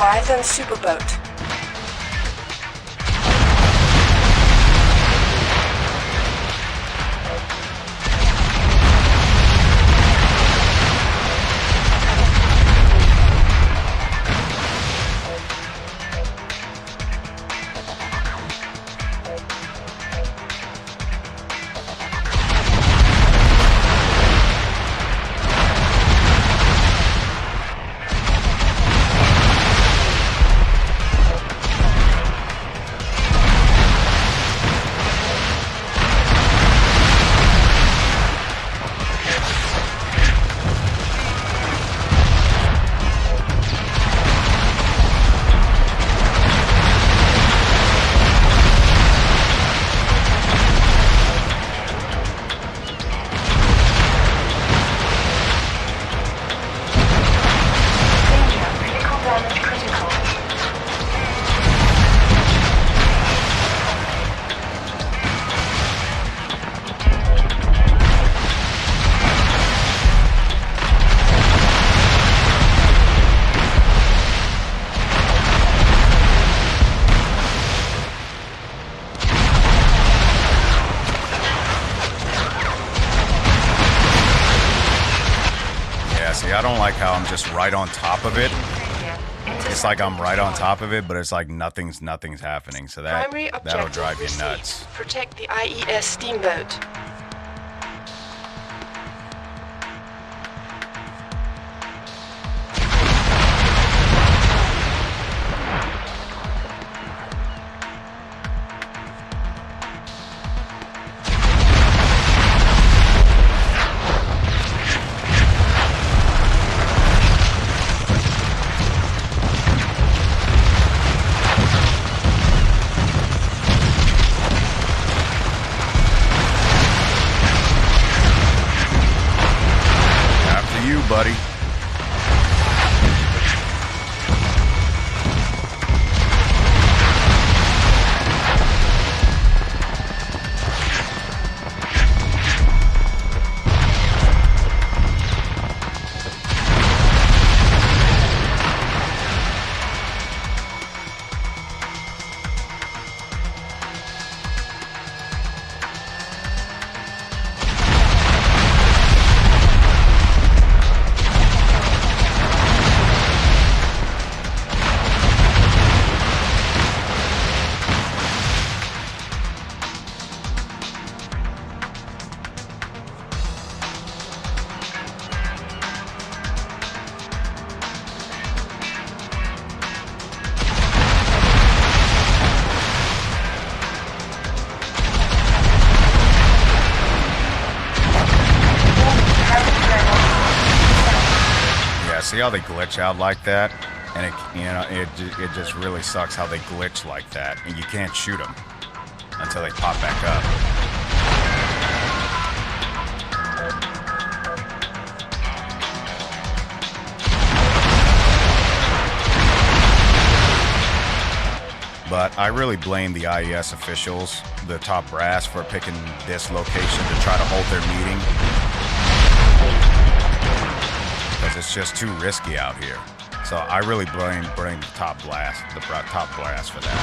Leviathan superboat. I don't like how I'm just right on top of it. It's like I'm right on top of it, but it's like nothing's happening. So that'll drive you nuts. Protect the IES steamboat. Buddy. See how they glitch out like that, and it just really sucks how they glitch like that, and you can't shoot them until they pop back up. But I really blame the IES officials, the top brass, for picking this location to try to hold their meeting. Because it's just too risky out here. So I really blame the top brass for that.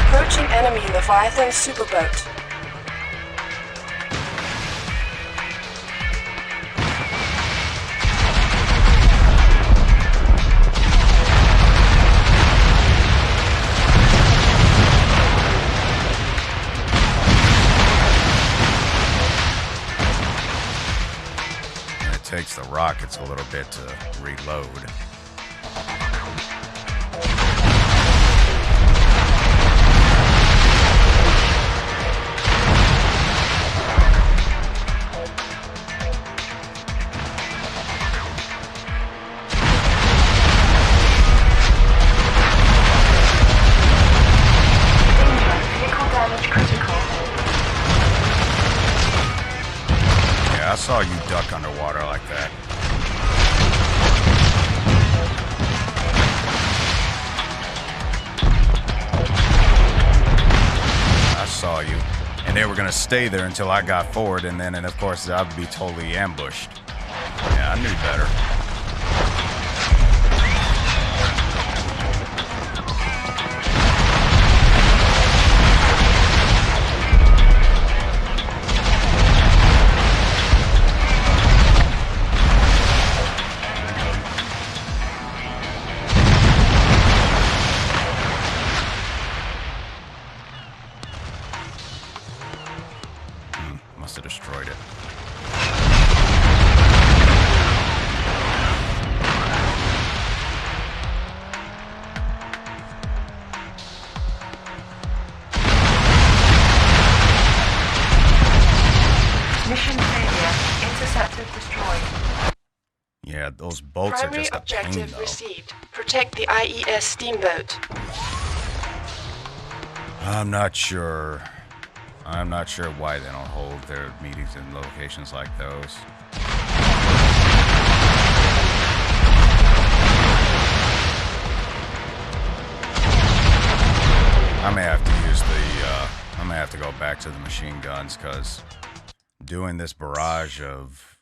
Approaching enemy Leviathan superboat. Takes the rockets a little bit to reload. Yeah, I saw you duck underwater like that. saw you. And they were going to stay there until I got forward, and of course, I'd be totally ambushed. Yeah, I knew better. Must have destroyed it. Mission failure. Interceptor destroyed. Yeah, those boats are Primary just a pain, objective though. received. Protect the IES steamboat. I'm not sure. I'm not sure why they don't hold their meetings in locations like those. I may have to use I may have to go back to the machine guns, because doing this barrage of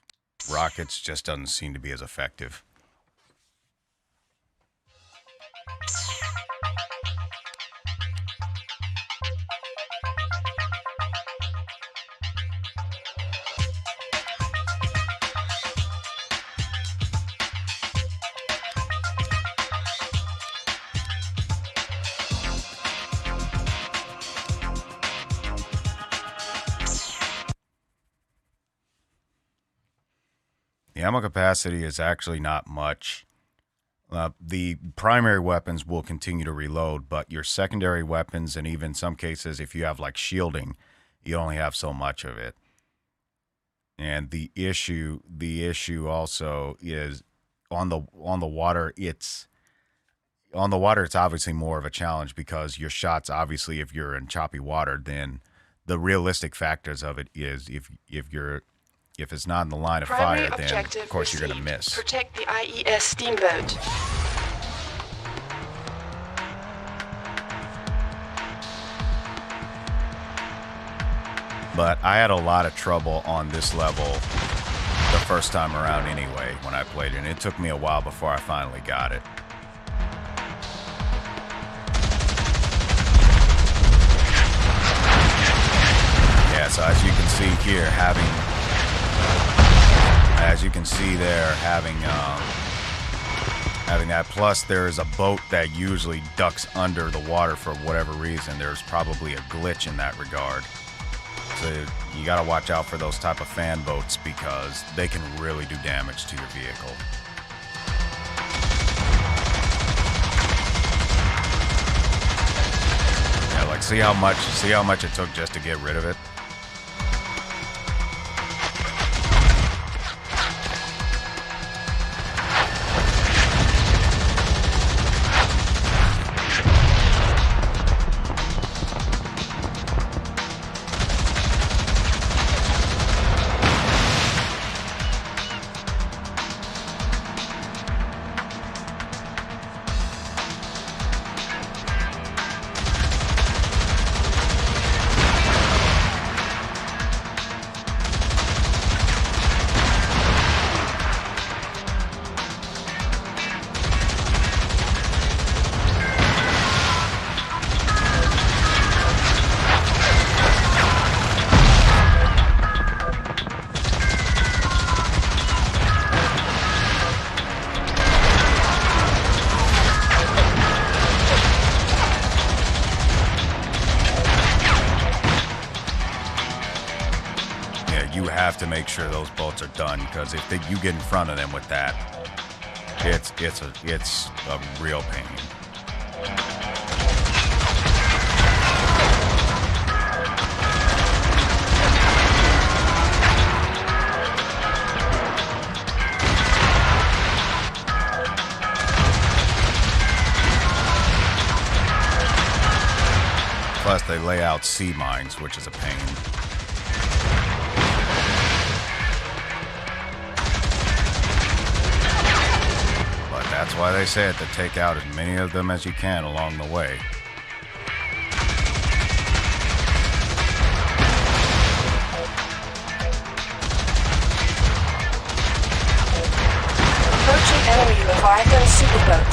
rockets just doesn't seem to be as effective. The ammo capacity is actually not much. The primary weapons will continue to reload, but your secondary weapons, and even some cases, if you have like shielding, you only have so much of it. And the issue also is on the water. It's obviously more of a challenge, because your shots, obviously, if you're in choppy water, then the realistic factors of it is if it's not in the line of Primary fire, then objective of course you're going to received. miss. Protect the IES steamboat. But I had a lot of trouble on this level the first time around anyway when I played it, and it took me a while before I finally got it. Yeah, so as you can see here, having that, plus there's a boat that usually ducks under the water for whatever reason. There's probably a glitch in that regard. So you got to watch out for those type of fan boats, because they can really do damage to your vehicle. Yeah, like see how much it took just to get rid of it. Have to make sure those boats are done, because if you get in front of them with that, it's a real pain. Plus, they lay out sea mines, which is a pain. That's why they said to take out as many of them as you can along the way. Leviathan superboat.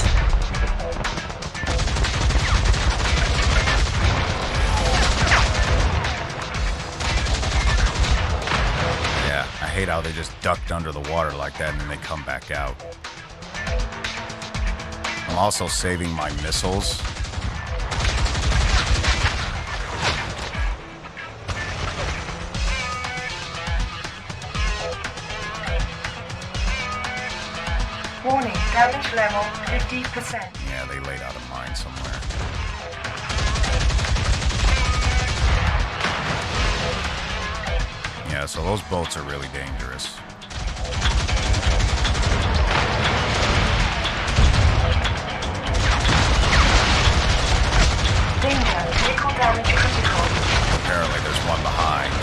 Yeah, I hate how they just ducked under the water like that and then they come back out. I'm also saving my missiles. Warning, damage level 50%. Yeah, they laid out a mine somewhere. Yeah, so those boats are really dangerous. Danger, vehicle damage critical. Apparently there's one behind.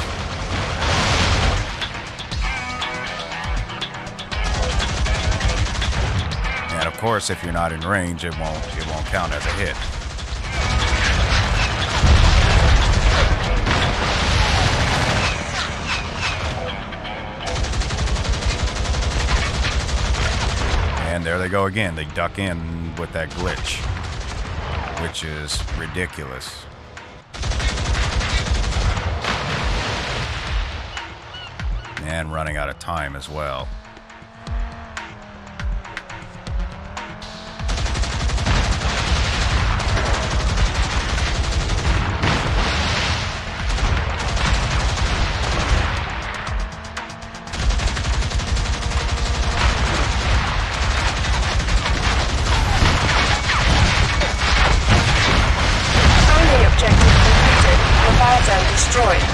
And of course, if you're not in range, it won't count as a hit. And there they go again. They duck in with that glitch, which is ridiculous. And running out of time as well. Primary objective completed. Leviathan destroyed.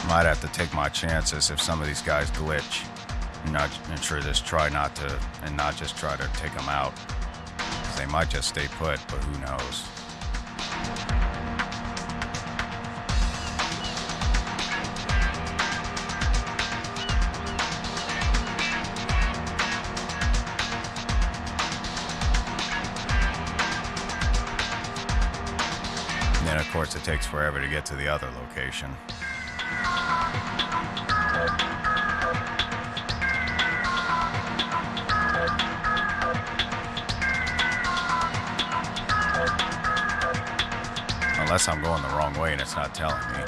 Might have to take my chances if some of these guys glitch. And sure, just try not to, and not just try to take them out. 'Cause they might just stay put, but who knows? And then, of course, it takes forever to get to the other location. Unless I'm going the wrong way and it's not telling me.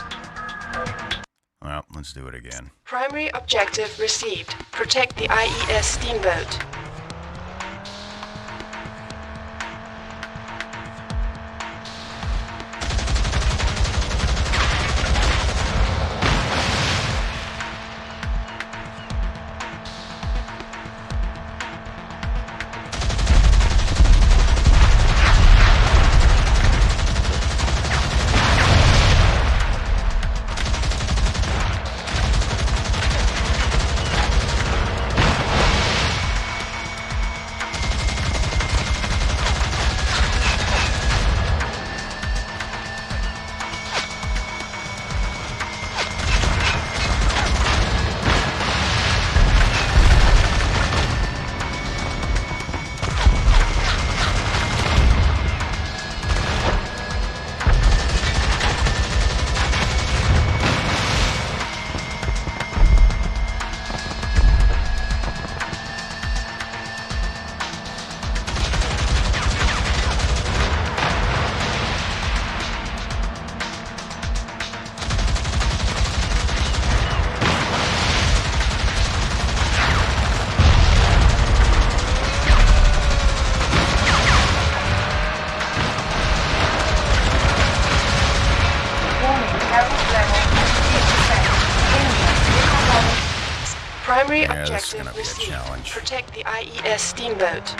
Well, let's do it again. Primary objective received. Protect the IES steamboat. Primary Yeah, this is objective gonna be a received. challenge. Protect the IES steamboat.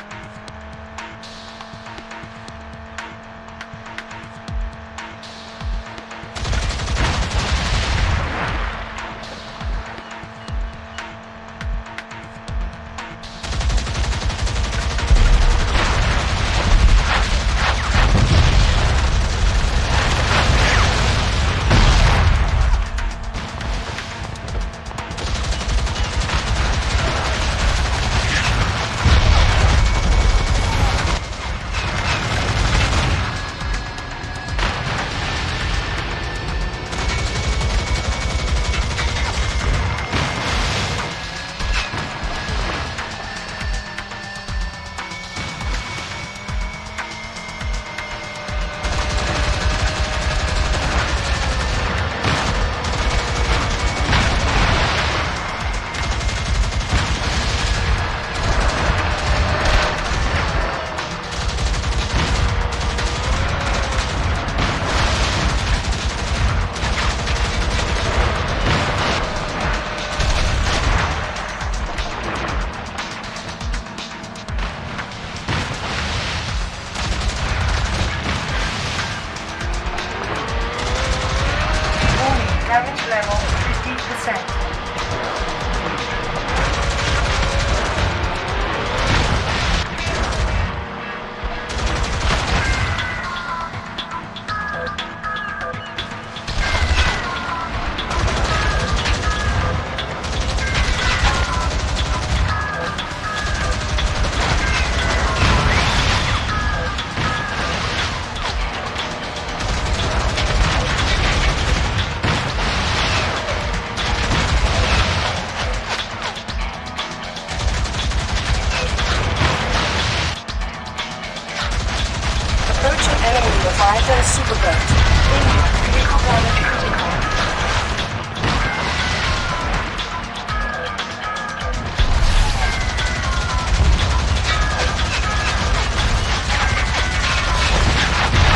Leviathan superboat. Danger. Vehicle damage critical.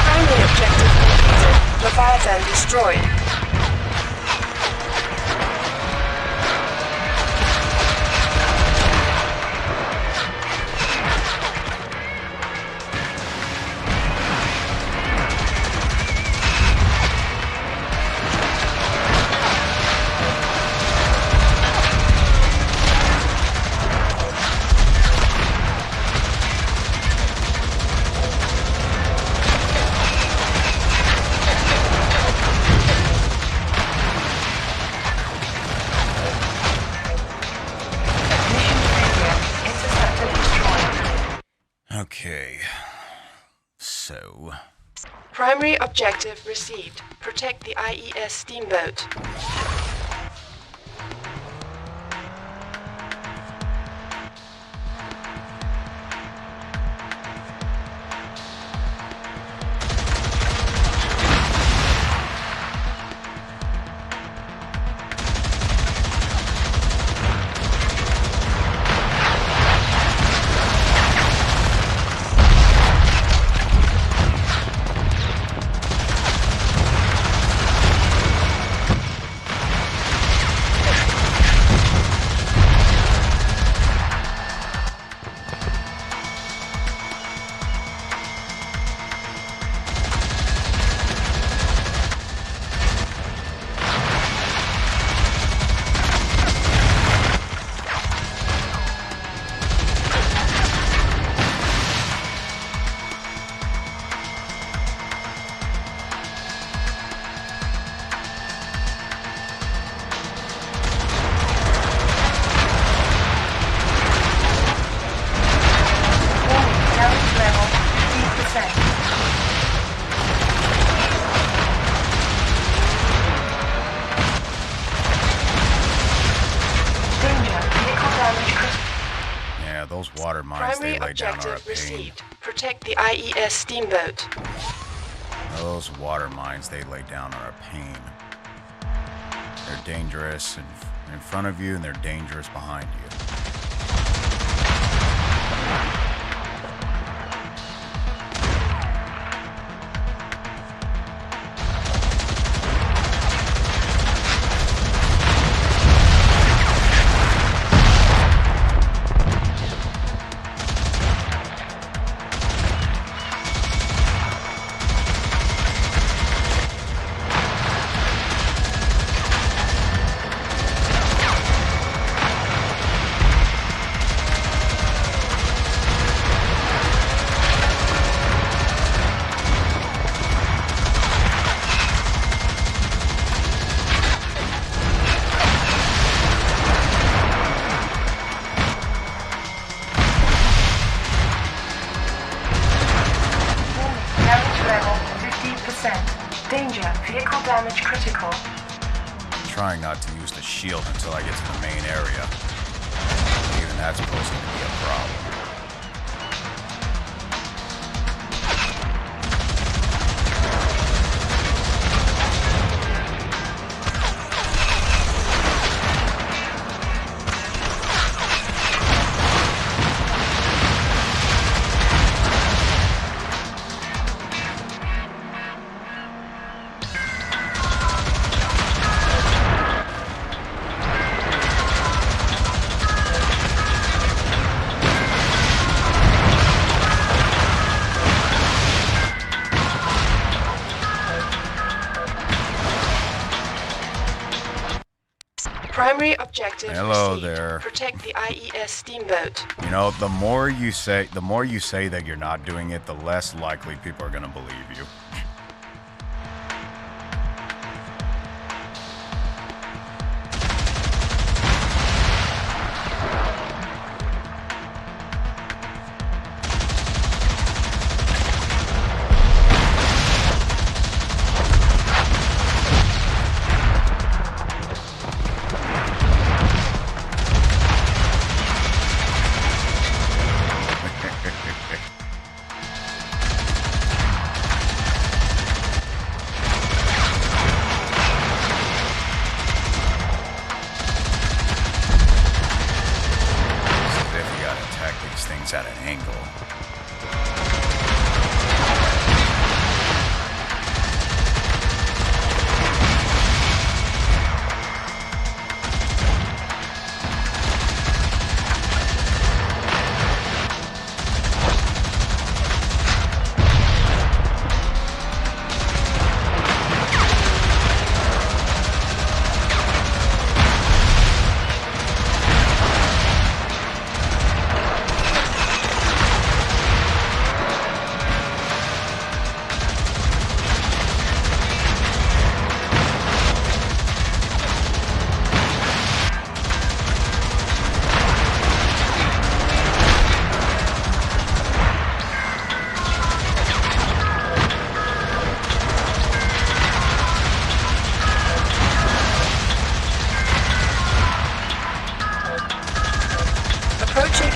Primary objective completed. Leviathan destroyed. Okay. So... Primary objective received. Protect the IES steamboat. Those water mines, they lay down are a Objective pain. received. Protect the IES steamboat. Those water mines they lay down are a pain. They're dangerous in front of you, and they're dangerous behind you. Danger. Vehicle damage critical. Trying not to use the shield until I get to the main area. Even that's supposed to be a problem. Primary objective Hello received. there. Protect the IES steamboat. You know, the more you say that you're not doing it, the less likely people are going to believe you. it's at an angle.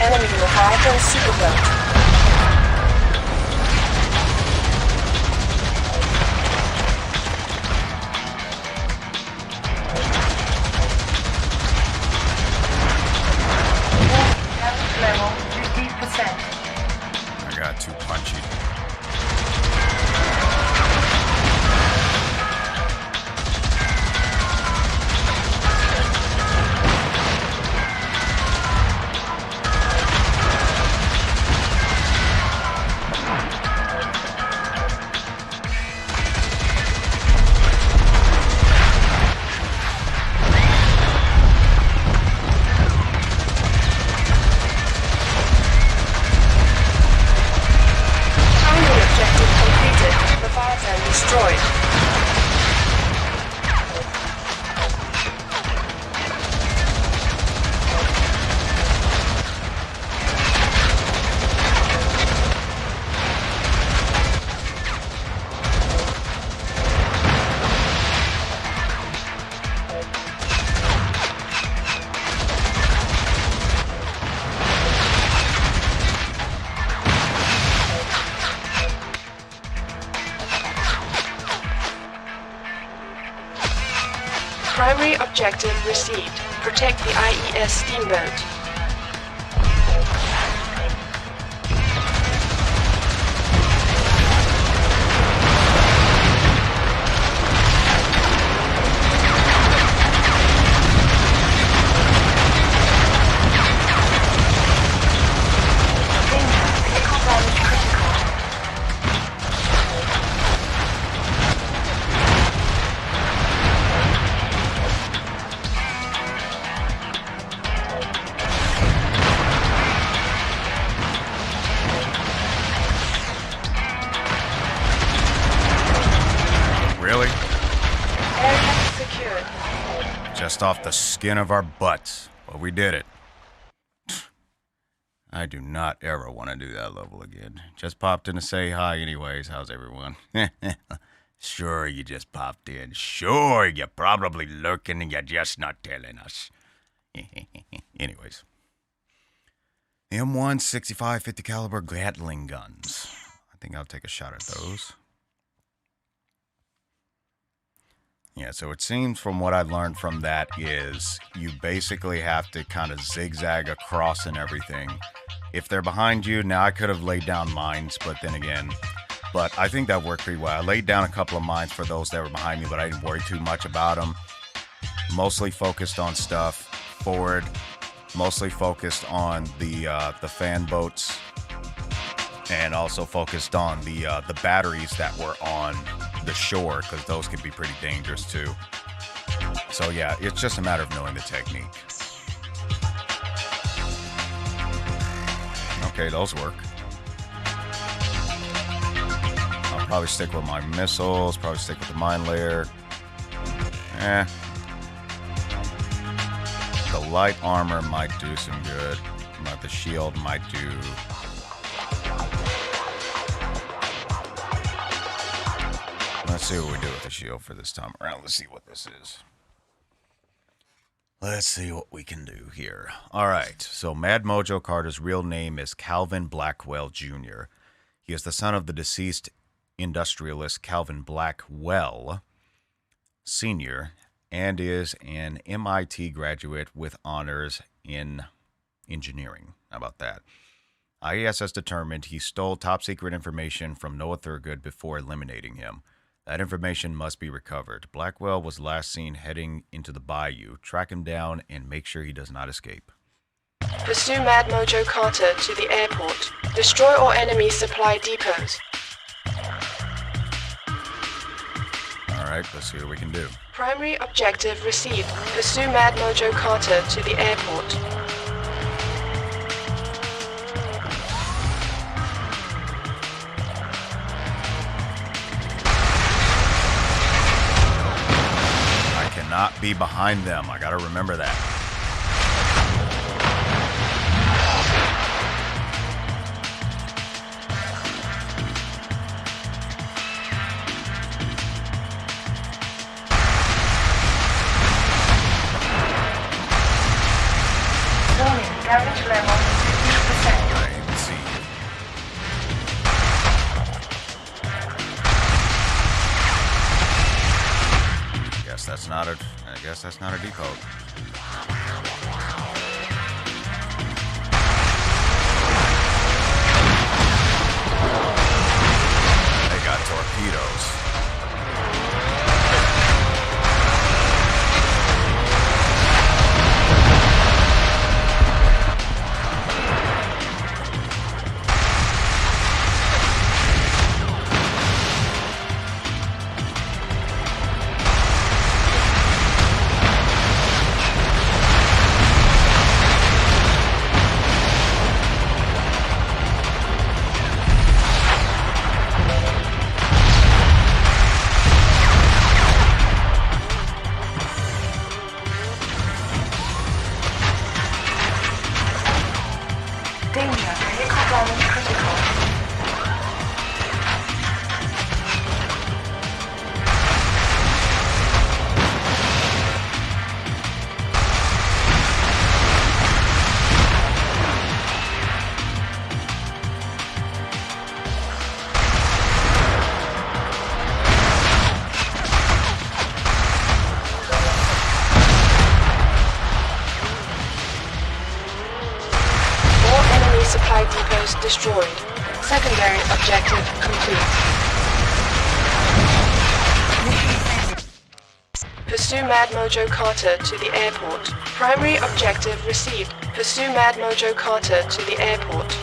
Enemy Leviathan superboat. Damage level 50%. I got too punchy. Primary objective received. Protect the IES steamboat. Just off the skin of our butts. But we did it. I do not ever want to do that level again. Just popped in to say hi anyways. How's everyone? Sure, you just popped in. Sure, you're probably lurking and you're just not telling us. Anyways. M1 65 50 caliber Gatling guns. I think I'll take a shot at those. Yeah, so it seems from what I've learned from that is you basically have to kind of zigzag across and everything. If they're behind you, now I could have laid down mines, but then again, but I think that worked pretty well. I laid down a couple of mines for those that were behind me, but I didn't worry too much about them. Mostly focused on stuff forward, mostly focused on the fan boats, and also focused on the batteries that were on the shore, because those can be pretty dangerous too. So yeah, it's just a matter of knowing the technique. Okay, those work. I'll probably stick with my missiles, probably stick with the mine layer. The light armor might do some good, but the shield might do... Let's see what we do with the shield for this time around. Let's see what this is. Let's see what we can do here. All right. So Mad Mojo Carter's real name is Calvin Blackwell Jr. He is the son of the deceased industrialist Calvin Blackwell Sr. and is an MIT graduate with honors in engineering. How about that? IES has determined he stole top-secret information from Noah Thurgood before eliminating him. That information must be recovered. Blackwell was last seen heading into the Bayou. Track him down and make sure he does not escape. Pursue Mad Mojo Carter to the airport. Destroy all enemy supply depots. Alright, let's see what we can do. Primary objective received. Pursue Mad Mojo Carter to the airport. I cannot be behind them. I gotta remember that. Damage level 50%. I even see you. I guess that's not a depot. They got torpedoes. Danger, vehicle damage critical. Supply depots destroyed. Secondary objective complete. Pursue Mad Mojo Carter to the airport. Primary objective received. Pursue Mad Mojo Carter to the airport.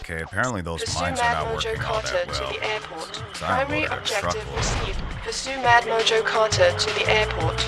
Okay, apparently those mines are not working all that well. To the airport. So I Primary unloaded a objective truckload. received. Pursue Mad Mojo Carter to the airport.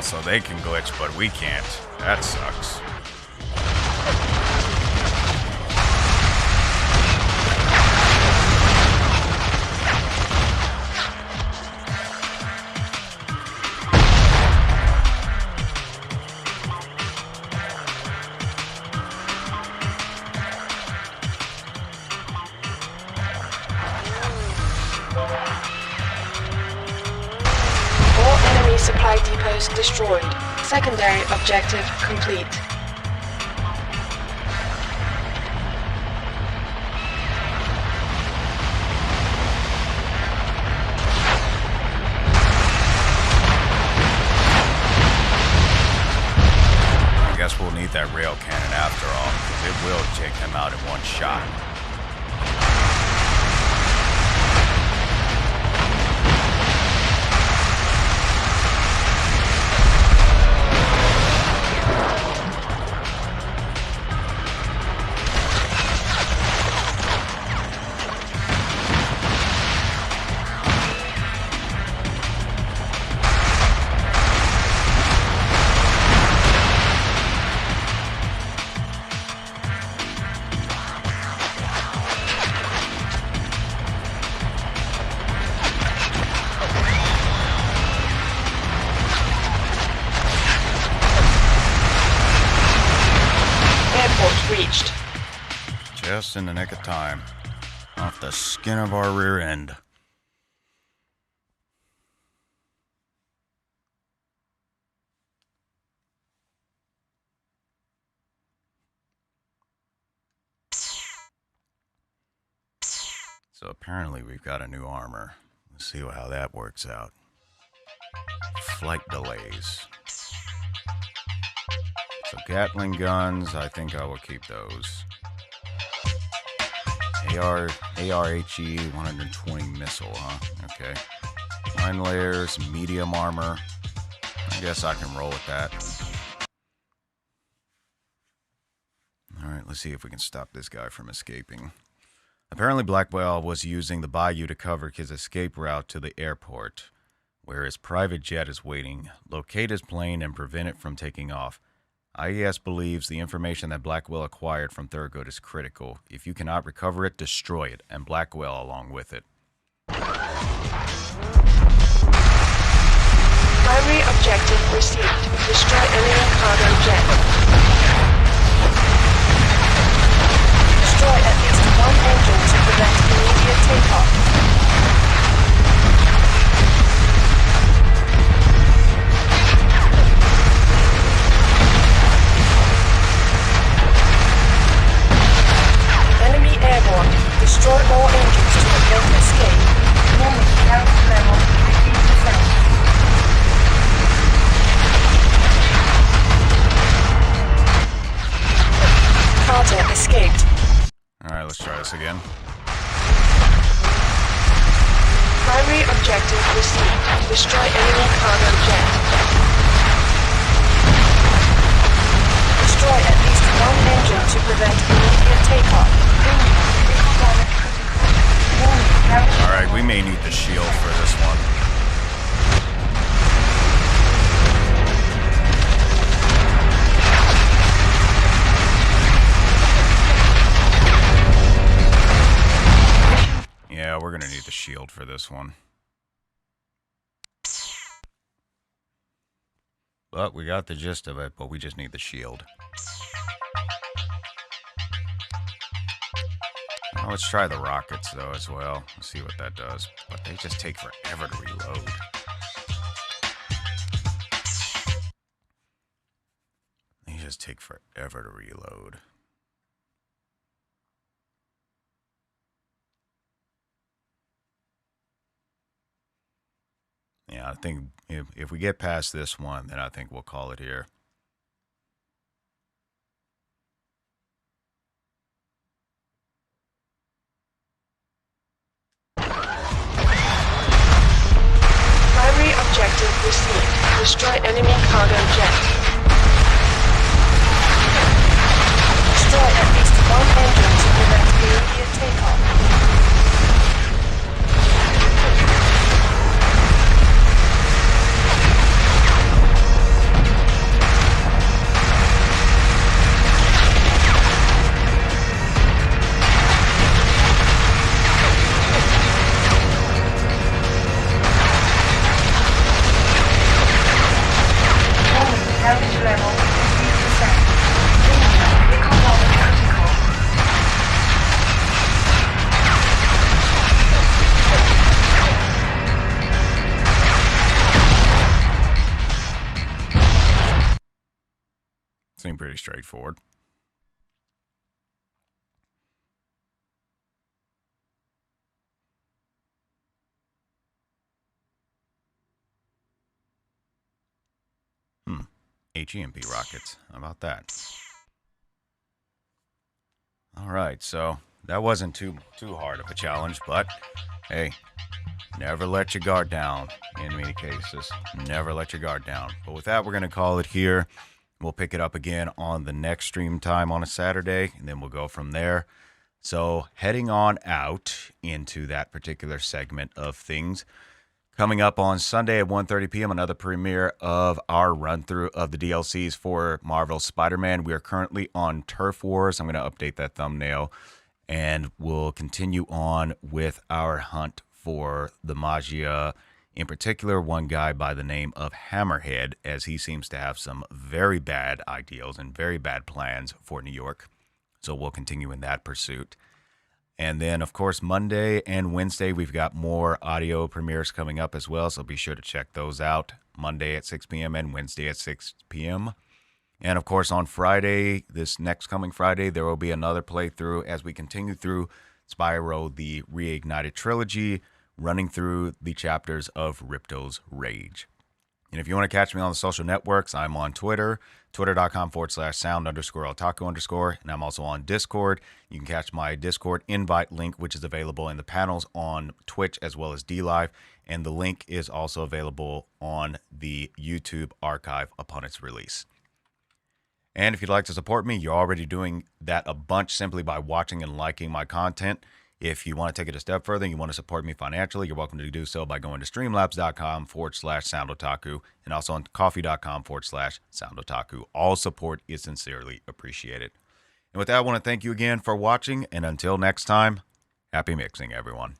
so they can glitch, but we can't. That sucks. Supply depots destroyed. Secondary objective complete. I guess we'll need that rail cannon after all, because it will take them out in one shot. Reached. Just in the nick of time. Off the skin of our rear end. So apparently we've got a new armor. Let's see how that works out. Flight delays. So Gatling guns, I think I will keep those. ARHE 120 missile, huh? Okay. 9 layers, medium armor. I guess I can roll with that. Alright, let's see if we can stop this guy from escaping. Apparently Blackwell was using the Bayou to cover his escape route to the airport, where his private jet is waiting. Locate his plane and prevent it from taking off. IES believes the information that Blackwell acquired from Thurgood is critical. If you cannot recover it, destroy it, and Blackwell along with it. Primary objective received. Destroy enemy cargo jet. Destroy at least one engine to prevent immediate takeoff. Airborne. Destroy all engines to prevent escape. Warning, damage level 15%. Carter escaped. Alright, let's try this again. Primary objective received. Destroy enemy cargo jet. Destroy at least one engine to prevent immediate takeoff. Alright, we may need the shield for this one. Yeah, we're gonna need the shield for this one. But we got the gist of it, but we just need the shield. Now let's try the rockets, though, as well. Let's see what that does. But they just take forever to reload. They just take forever to reload. Yeah, I think if we get past this one, then I think we'll call it here. Primary objective received. Destroy enemy cargo jet. Destroy at least one engine to prevent immediate takeoff. seem pretty straightforward. HEMP rockets. How about that? All right, so that wasn't too hard of a challenge, but hey, never let your guard down in many cases. Never let your guard down. But with that, we're going to call it here. We'll pick it up again on the next stream time on a Saturday, and then we'll go from there. So heading on out into that particular segment of things, coming up on Sunday at 1:30 p.m., another premiere of our run-through of the DLCs for Marvel's Spider-Man. We are currently on Turf Wars. I'm going to update that thumbnail, and we'll continue on with our hunt for the Magia. In particular, one guy by the name of Hammerhead, as he seems to have some very bad ideals and very bad plans for New York. So we'll continue in that pursuit. And then, of course, Monday and Wednesday, we've got more audio premieres coming up as well. So be sure to check those out. Monday at 6 p.m. and Wednesday at 6 p.m. And, of course, on Friday, this next coming Friday, there will be another playthrough as we continue through Spyro, the Reignited Trilogy, running through the chapters of Ripto's Rage. And if you want to catch me on the social networks, I'm on Twitter, twitter.com/sound_otaku_, and I'm also on Discord. You can catch my Discord invite link, which is available in the panels on Twitch as well as DLive, and the link is also available on the YouTube archive upon its release. And if you'd like to support me, you're already doing that a bunch simply by watching and liking my content. If you want to take it a step further and you want to support me financially, you're welcome to do so by going to streamlabs.com/soundotaku and also on coffee.com/soundotaku. All support is sincerely appreciated. And with that, I want to thank you again for watching. And until next time, happy mixing, everyone.